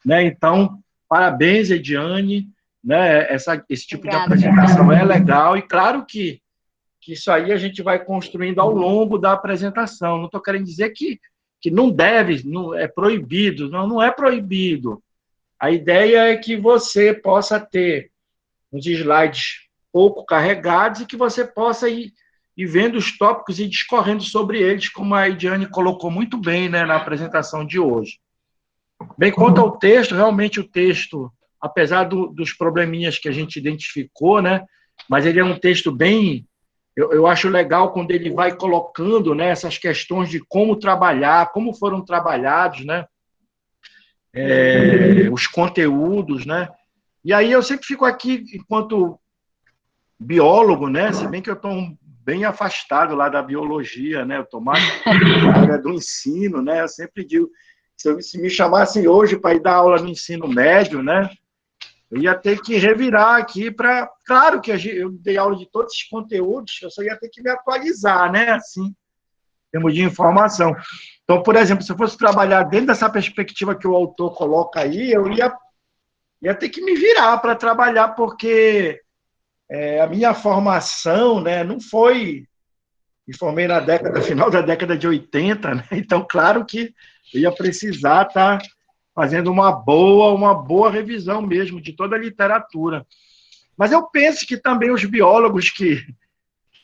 né? Então, parabéns, Ediane, né? Esse tipo de apresentação é legal, e claro que isso aí a gente vai construindo ao longo da apresentação. Não estou querendo dizer que não deve, não é proibido. Não é proibido. A ideia é que você possa ter uns slides pouco carregados e que você possa ir vendo os tópicos e discorrendo sobre eles, como a Ediane colocou muito bem, né, na apresentação de hoje. Bem, quanto ao texto, realmente o texto, apesar dos probleminhas que a gente identificou, né, mas ele é um texto bem... Eu acho legal quando ele vai colocando, né, essas questões de como trabalhar, como foram trabalhados, né, os conteúdos, né. E aí eu sempre fico aqui, enquanto biólogo, né, se bem que eu estou bem afastado lá da biologia, né, eu estou mais na área do ensino, né, eu sempre digo, se me chamassem hoje para ir dar aula no ensino médio, né, eu ia ter que revirar aqui para... Claro que eu dei aula de todos esses conteúdos, eu só ia ter que me atualizar, né? Assim, em termos de informação. Então, por exemplo, se eu fosse trabalhar dentro dessa perspectiva que o autor coloca aí, eu ia ter que me virar para trabalhar, porque a minha formação, né, não foi... Me formei final da década de 80, né? Então, claro que eu ia precisar estar fazendo uma boa revisão mesmo de toda a literatura. Mas eu penso que também os biólogos que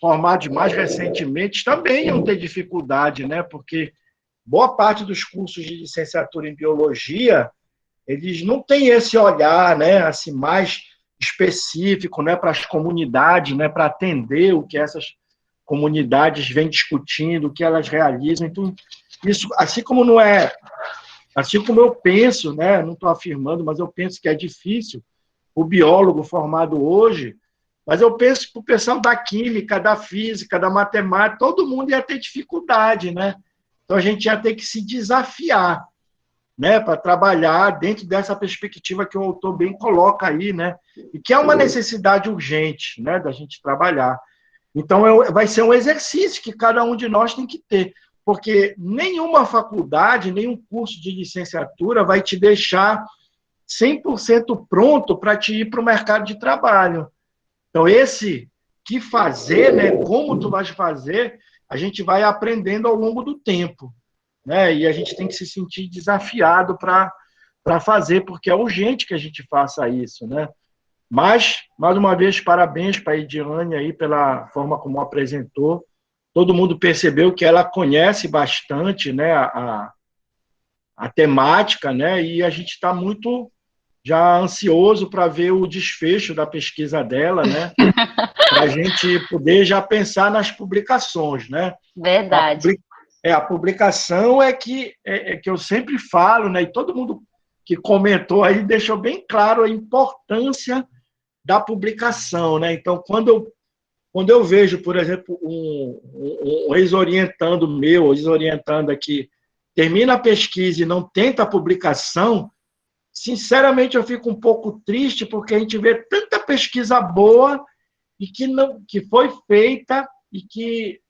formados mais recentemente também iam ter dificuldade, né? Porque boa parte dos cursos de licenciatura em biologia, eles não têm esse olhar, né, assim, mais específico, né, para as comunidades, né, para atender o que essas comunidades vêm discutindo, o que elas realizam. Então, isso, assim como não é... Assim como eu penso, né, não estou afirmando, mas eu penso que é difícil o biólogo formado hoje, mas eu penso que o pessoal da química, da física, da matemática, todo mundo ia ter dificuldade, né? Então a gente ia ter que se desafiar, né, para trabalhar dentro dessa perspectiva que o autor bem coloca aí, né? E que é uma necessidade urgente, né, da gente trabalhar. Então vai ser um exercício que cada um de nós tem que ter. Porque nenhuma faculdade, nenhum curso de licenciatura vai te deixar 100% pronto para te ir para o mercado de trabalho. Então, esse que fazer, né, como tu vais fazer, a gente vai aprendendo ao longo do tempo, né? E a gente tem que se sentir desafiado para fazer, porque é urgente que a gente faça isso, né? Mas, mais uma vez, parabéns para a Ediane aí pela forma como apresentou. Todo mundo percebeu que ela conhece bastante, né, a temática, né, e a gente está muito já ansioso para ver o desfecho da pesquisa dela, né, para a gente poder já pensar nas publicações, né. Verdade. A publicação é que eu sempre falo, né, e todo mundo que comentou aí deixou bem claro a importância da publicação, né. Então, quando eu vejo, por exemplo, um ex-orientando meu, ex-orientando aqui, termina a pesquisa e não tenta a publicação, sinceramente, eu fico um pouco triste, porque a gente vê tanta pesquisa boa e que foi feita e que,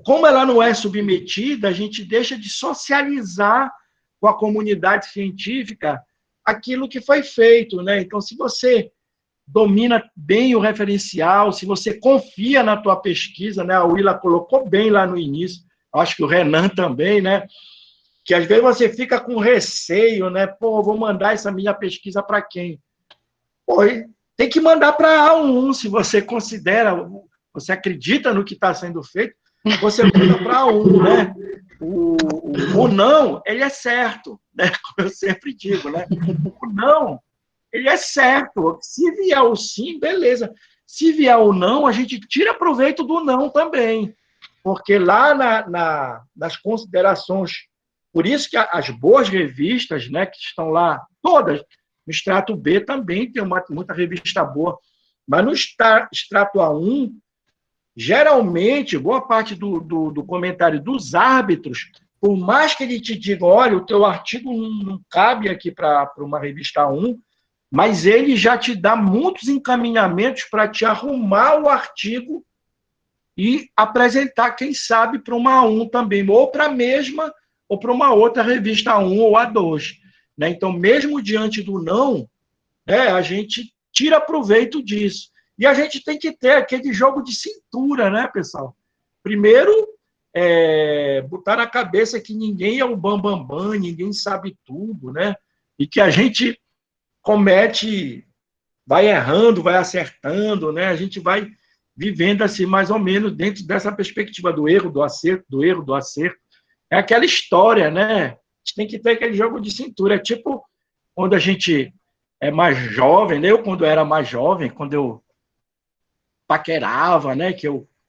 como ela não é submetida, a gente deixa de socializar com a comunidade científica aquilo que foi feito, né? Então, se você domina bem o referencial, se você confia na tua pesquisa, né? A Willa colocou bem lá no início, acho que o Renan também, né? Que às vezes você fica com receio, né? Pô, vou mandar essa minha pesquisa para quem? Pô, tem que mandar para A1, se você considera, você acredita no que está sendo feito, você manda para A1, né? O não, ele é certo, né? Como eu sempre digo, né? O não, ele é certo. Se vier o sim, beleza. Se vier o não, a gente tira proveito do não também. Porque lá nas considerações, por isso que as boas revistas, né, que estão lá, todas, no extrato B também tem muita revista boa, mas no extrato A1, geralmente, boa parte do comentário dos árbitros, por mais que ele te diga, olha, o teu artigo não cabe aqui para uma revista A1, mas ele já te dá muitos encaminhamentos para te arrumar o artigo e apresentar, quem sabe, para uma A1 também, ou para a mesma, ou para uma outra revista A1 ou A2. Né? Então, mesmo diante do não, a gente tira proveito disso. E a gente tem que ter aquele jogo de cintura, né, pessoal? Primeiro, botar na cabeça que ninguém é o bambambam, ninguém sabe tudo, né? E que a gente comete, vai errando, vai acertando, né? A gente vai vivendo assim, mais ou menos, dentro dessa perspectiva do erro, do acerto, do erro, do acerto. É aquela história, né? A gente tem que ter aquele jogo de cintura. É tipo quando a gente é mais jovem, né? Eu, quando eu era mais jovem, quando eu paquerava, né?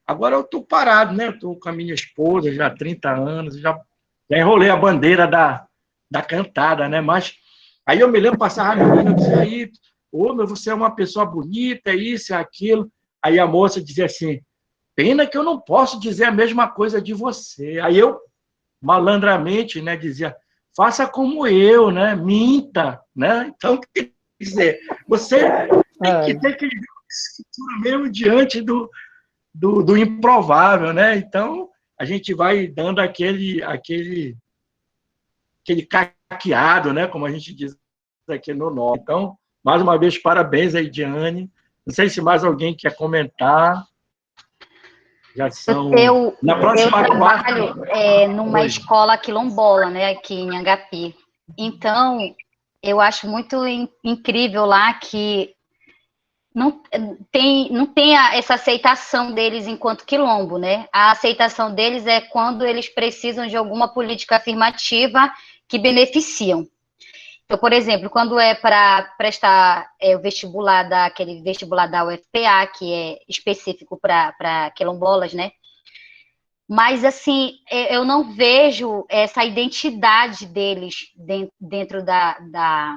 Agora eu tô parado, né? Eu tô com a minha esposa já há 30 anos, já enrolei a bandeira da cantada, né? Mas aí eu me lembro, passava a menina, eu dizia aí, você é uma pessoa bonita, é isso, é aquilo. Aí a moça dizia assim, pena que eu não posso dizer a mesma coisa de você. Aí eu, malandramente, né, dizia, faça como eu, né, minta, né? Então, quer dizer, você tem que ter aquele escritura mesmo diante do improvável, né? Então, a gente vai dando aquele caqueado, né, como a gente diz aqui no norte. Então, mais uma vez, parabéns aí, Diane. Não sei se mais alguém quer comentar. Já são... Na próxima trabalho numa escola quilombola, né, aqui em Angapi. Então, eu acho muito incrível lá que não tem essa aceitação deles enquanto quilombo, né? A aceitação deles é quando eles precisam de alguma política afirmativa que beneficiam. Então, por exemplo, quando é para prestar o vestibular aquele vestibular da UFPA, que é específico para quilombolas, né? Mas, assim, eu não vejo essa identidade deles dentro da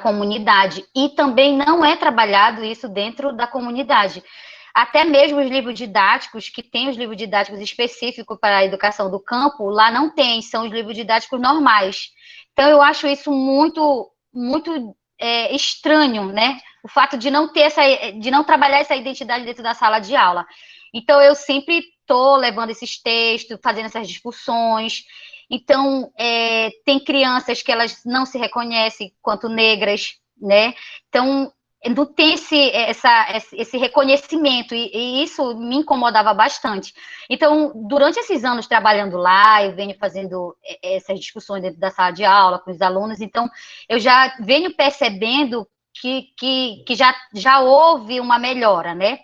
comunidade. E também não é trabalhado isso dentro da comunidade. Até mesmo os livros didáticos, que tem os livros didáticos específicos para a educação do campo, lá não tem, são os livros didáticos normais. Então, eu acho isso muito, muito estranho, né? O fato de não ter de não trabalhar essa identidade dentro da sala de aula. Então, eu sempre estou levando esses textos, fazendo essas discussões. Então, tem crianças que elas não se reconhecem quanto negras, né? Então, não tem esse reconhecimento, e isso me incomodava bastante. Então, durante esses anos trabalhando lá, eu venho fazendo essas discussões dentro da sala de aula com os alunos, então eu já venho percebendo que já houve uma melhora, né?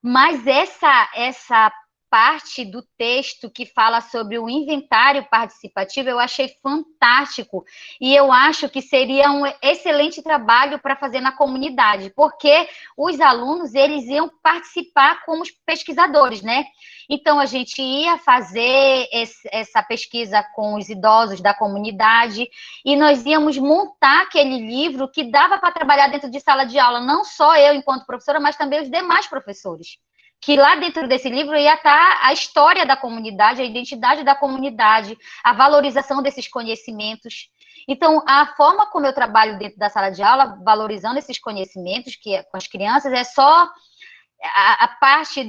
Mas essa parte do texto que fala sobre o inventário participativo, eu achei fantástico, e eu acho que seria um excelente trabalho para fazer na comunidade, porque os alunos, eles iam participar como pesquisadores, né? Então, a gente ia fazer essa pesquisa com os idosos da comunidade, e nós íamos montar aquele livro que dava para trabalhar dentro de sala de aula, não só eu enquanto professora, mas também os demais professores. Que lá dentro desse livro ia estar a história da comunidade, a identidade da comunidade, a valorização desses conhecimentos. Então, a forma como eu trabalho dentro da sala de aula, valorizando esses conhecimentos com as crianças, é só a parte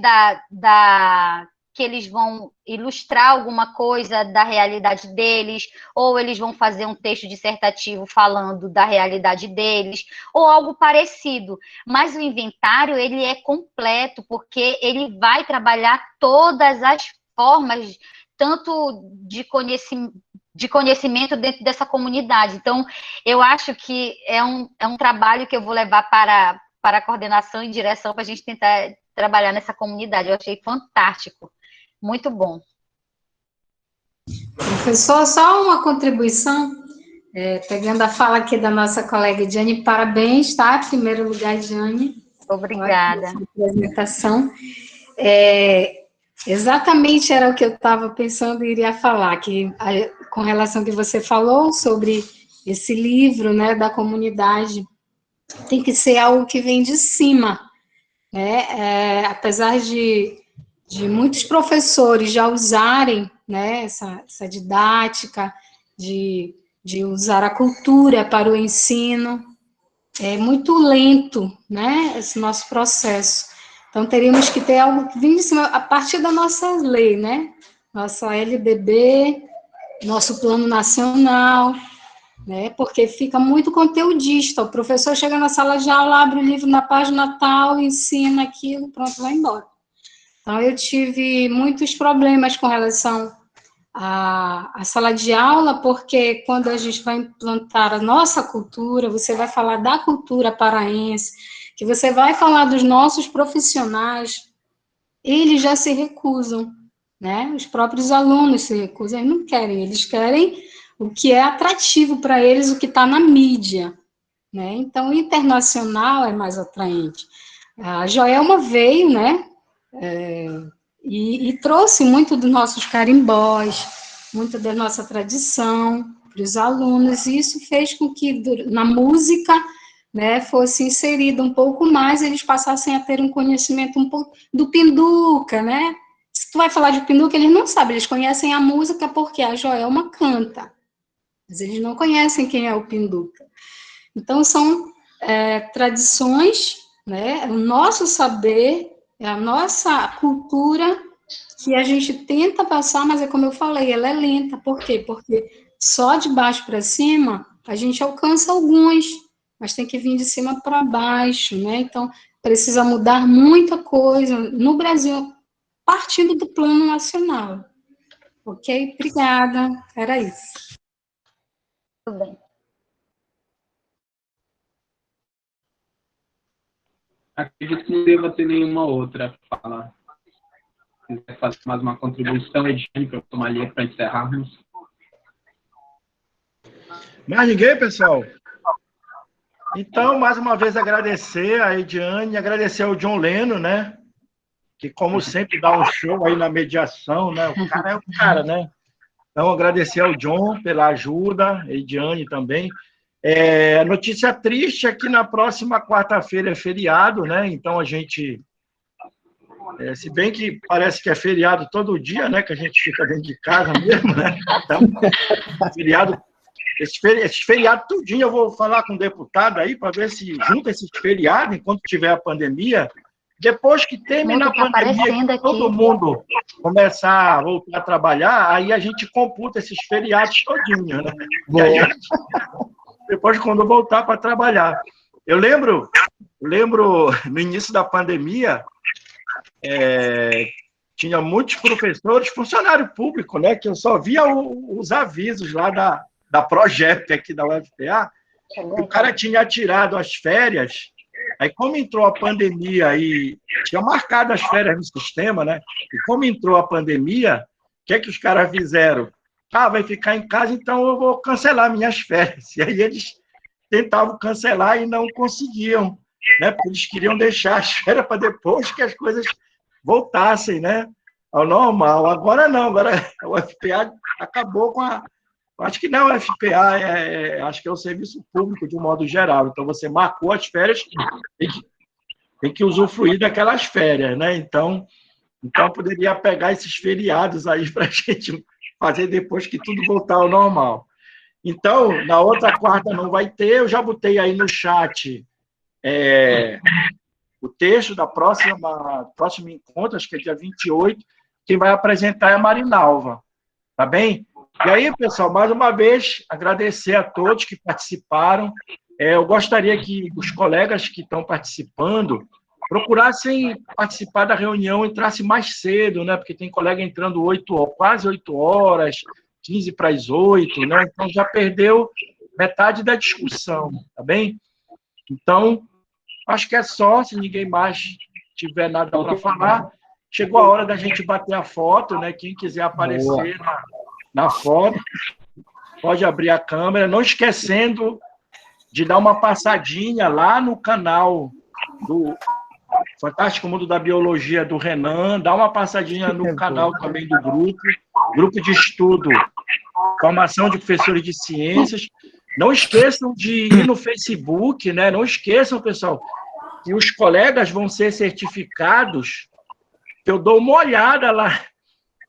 que eles vão ilustrar alguma coisa da realidade deles, ou eles vão fazer um texto dissertativo falando da realidade deles, ou algo parecido. Mas o inventário, ele é completo, porque ele vai trabalhar todas as formas, tanto de conhecimento dentro dessa comunidade. Então, eu acho que é um trabalho que eu vou levar para a coordenação e direção para a gente tentar trabalhar nessa comunidade. Eu achei fantástico. Muito bom. Professor, só uma contribuição, pegando a fala aqui da nossa colega Diane, parabéns, tá? Em primeiro lugar, Diane. Obrigada. Apresentação. Exatamente era o que eu estava pensando e iria falar, que com relação ao que você falou sobre esse livro, né, da comunidade, tem que ser algo que vem de cima, né? Apesar de muitos professores já usarem, né, essa didática, de usar a cultura para o ensino, é muito lento, né, esse nosso processo. Então, teríamos que ter algo que vem de cima, a partir da nossa lei, né, nossa LDB, nosso plano nacional, né, porque fica muito conteudista, o professor chega na sala de aula, abre o livro na página tal, ensina aquilo, pronto, vai embora. Então, eu tive muitos problemas com relação à sala de aula, porque quando a gente vai implantar a nossa cultura, você vai falar da cultura paraense, que você vai falar dos nossos profissionais, eles já se recusam, né? Os próprios alunos se recusam, eles não querem, eles querem o que é atrativo para eles, o que está na mídia, né? Então, o internacional é mais atraente. A Joelma veio, né? E trouxe muito dos nossos carimbós, muito da nossa tradição para os alunos, e isso fez com que na música, né, fosse inserido um pouco mais, eles passassem a ter um conhecimento um pouco do pinduca, né? Se tu vai falar de pinduca, eles não sabem, eles conhecem a música porque a Joelma canta, mas eles não conhecem quem é o pinduca. Então, são tradições, né, o nosso saber, é a nossa cultura que a gente tenta passar, mas é como eu falei, ela é lenta. Por quê? Porque só de baixo para cima a gente alcança alguns, mas tem que vir de cima para baixo, né? Então, precisa mudar muita coisa no Brasil, partindo do plano nacional. Ok? Obrigada. Era isso. Tudo bem. Acredito que não deva ter nenhuma outra fala. Se quiser fazer mais uma contribuição, Ediane, para eu tomar ali para encerrarmos. Mais ninguém, pessoal? Então, mais uma vez, agradecer a Ediane, agradecer ao John Leno, né? Que, como sempre, dá um show aí na mediação, né? O cara é o cara, né? Então, agradecer ao John pela ajuda, a Ediane também. Notícia triste é que na próxima quarta-feira é feriado, né? Então, a gente... se bem que parece que é feriado todo dia, né? Que a gente fica dentro de casa mesmo, né? Então, feriado... Esse feriado tudinho, eu vou falar com o deputado aí para ver se junta esses feriados, enquanto tiver a pandemia. Depois que terminar a pandemia, que todo mundo começar a voltar a trabalhar, aí a gente computa esses feriados todinho, né? E aí, depois, quando voltar para trabalhar. Eu lembro, no início da pandemia, tinha muitos professores, funcionário público, né? Que eu só via os avisos lá da Progep aqui da UFPA, o cara tinha tirado as férias, aí como entrou a pandemia e tinha marcado as férias no sistema, né? E como entrou a pandemia, o que é que os caras fizeram? Vai ficar em casa, então eu vou cancelar minhas férias. E aí eles tentavam cancelar e não conseguiam, né? Porque eles queriam deixar as férias para depois que as coisas voltassem, né, ao normal. Agora não, agora a UFPA acabou com a... Acho que não, a UFPA acho que é o serviço público de um modo geral. Então, você marcou as férias, tem que usufruir daquelas férias, né? Então poderia pegar esses feriados aí para a gente fazer depois que tudo voltar ao normal. Então, na outra quarta não vai ter, eu já botei aí no chat o texto da próximo encontro, acho que é dia 28, quem vai apresentar é a Marinalva, tá bem? E aí, pessoal, mais uma vez, agradecer a todos que participaram. Eu gostaria que os colegas que estão participando procurassem participar da reunião, entrasse mais cedo, né? Porque tem colega entrando quase 8 horas, 15 para as 8, né? Então já perdeu metade da discussão, tá bem? Então, acho que é só, se ninguém mais tiver nada para falar. Chegou a hora da gente bater a foto, né? Quem quiser aparecer na foto, pode abrir a câmera, não esquecendo de dar uma passadinha lá no canal do Fantástico Mundo da Biologia do Renan, dá uma passadinha no canal também do grupo de estudo, formação de professores de ciências. Não esqueçam de ir no Facebook, né? Não esqueçam, pessoal, que os colegas vão ser certificados. Eu dou uma olhada lá,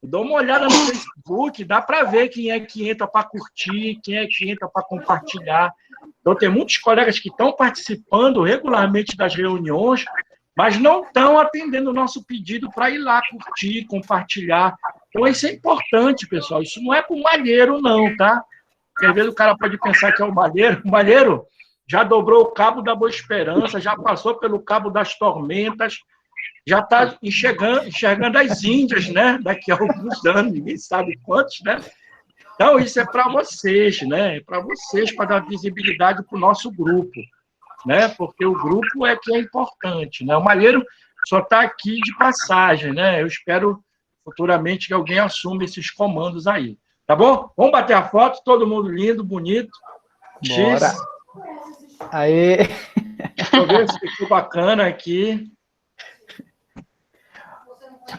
dou uma olhada no Facebook, dá para ver quem é que entra para curtir, quem é que entra para compartilhar. Então, tem muitos colegas que estão participando regularmente das reuniões, mas não estão atendendo o nosso pedido para ir lá curtir, compartilhar. Então, isso é importante, pessoal. Isso não é para o malheiro, não, tá? Porque às vezes o cara pode pensar que é o malheiro. O malheiro já dobrou o cabo da Boa Esperança, já passou pelo cabo das Tormentas, já está enxergando as Índias, né? Daqui a alguns anos, ninguém sabe quantos, né? Então, isso é para vocês, né? É para vocês, para dar visibilidade para o nosso grupo, né? Porque o grupo é que é importante, né? O malheiro só está aqui de passagem, né? Eu espero futuramente que alguém assuma esses comandos aí, tá bom? Vamos bater a foto, todo mundo lindo, bonito. Bora. X. Aê! Deixa eu ver se ficou bacana aqui.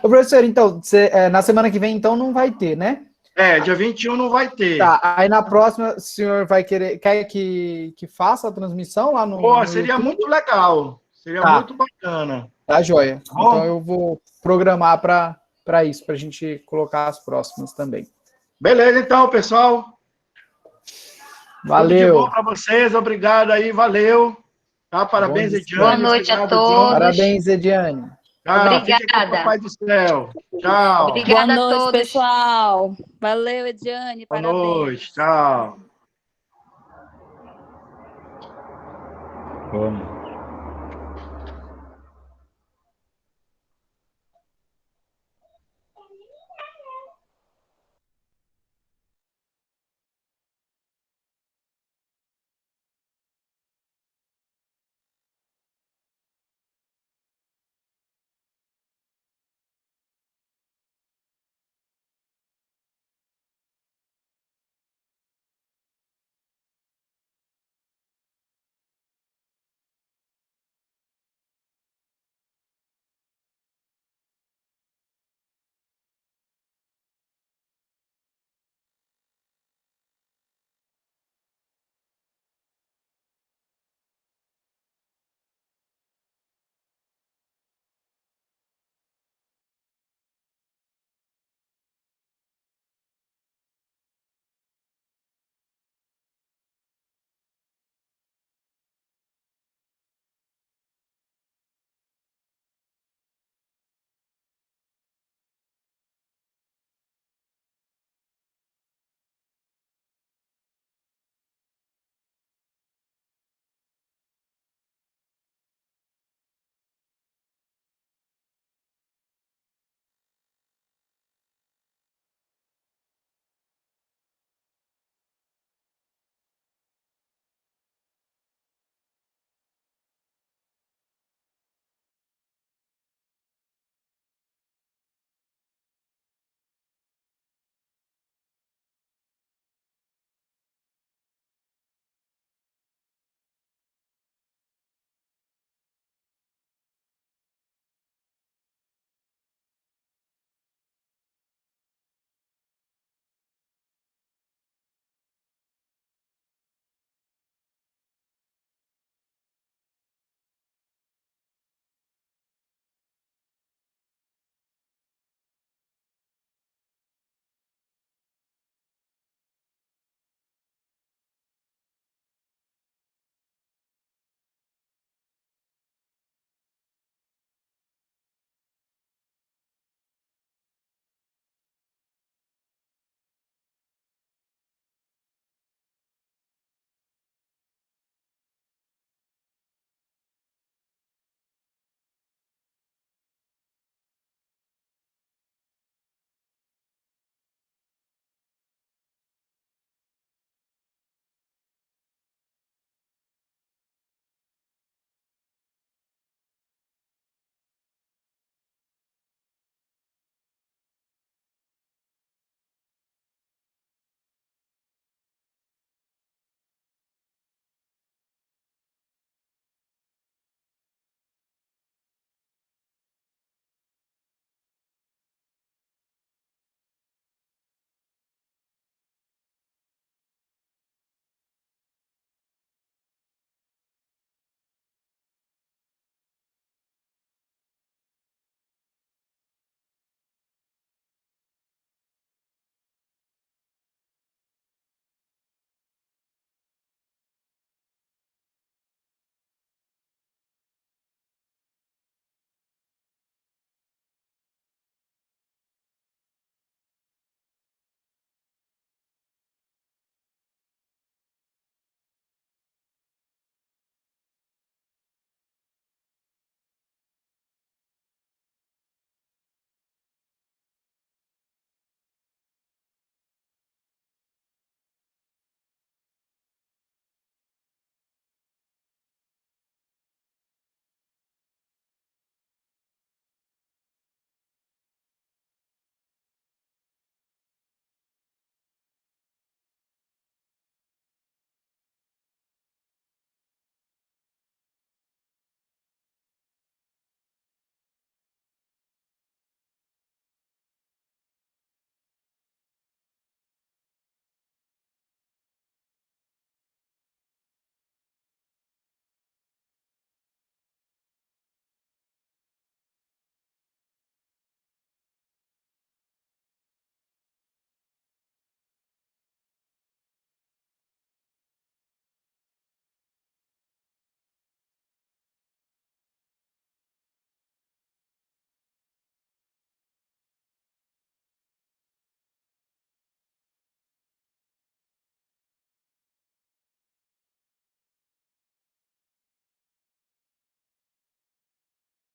Ô, professor, então, na semana que vem, então, não vai ter, né? Dia 21 não vai ter. Tá, aí na próxima, o senhor quer que faça a transmissão lá no Seria YouTube? muito legal. Seria muito bacana. Tá, joia. Tá bom? Então eu vou programar para isso, para a gente colocar as próximas também. Beleza, então, pessoal. Valeu. Tudo de bom para vocês. Obrigado aí, valeu. Tá, parabéns, Ediane. Boa noite a todos. John. Parabéns, Ediane. Tá, fica com o Papai do Céu. Tchau. Obrigada Boa noite, a todos. pessoal. Valeu, Ediane. Boa Parabéns. noite. Tchau. Vamos.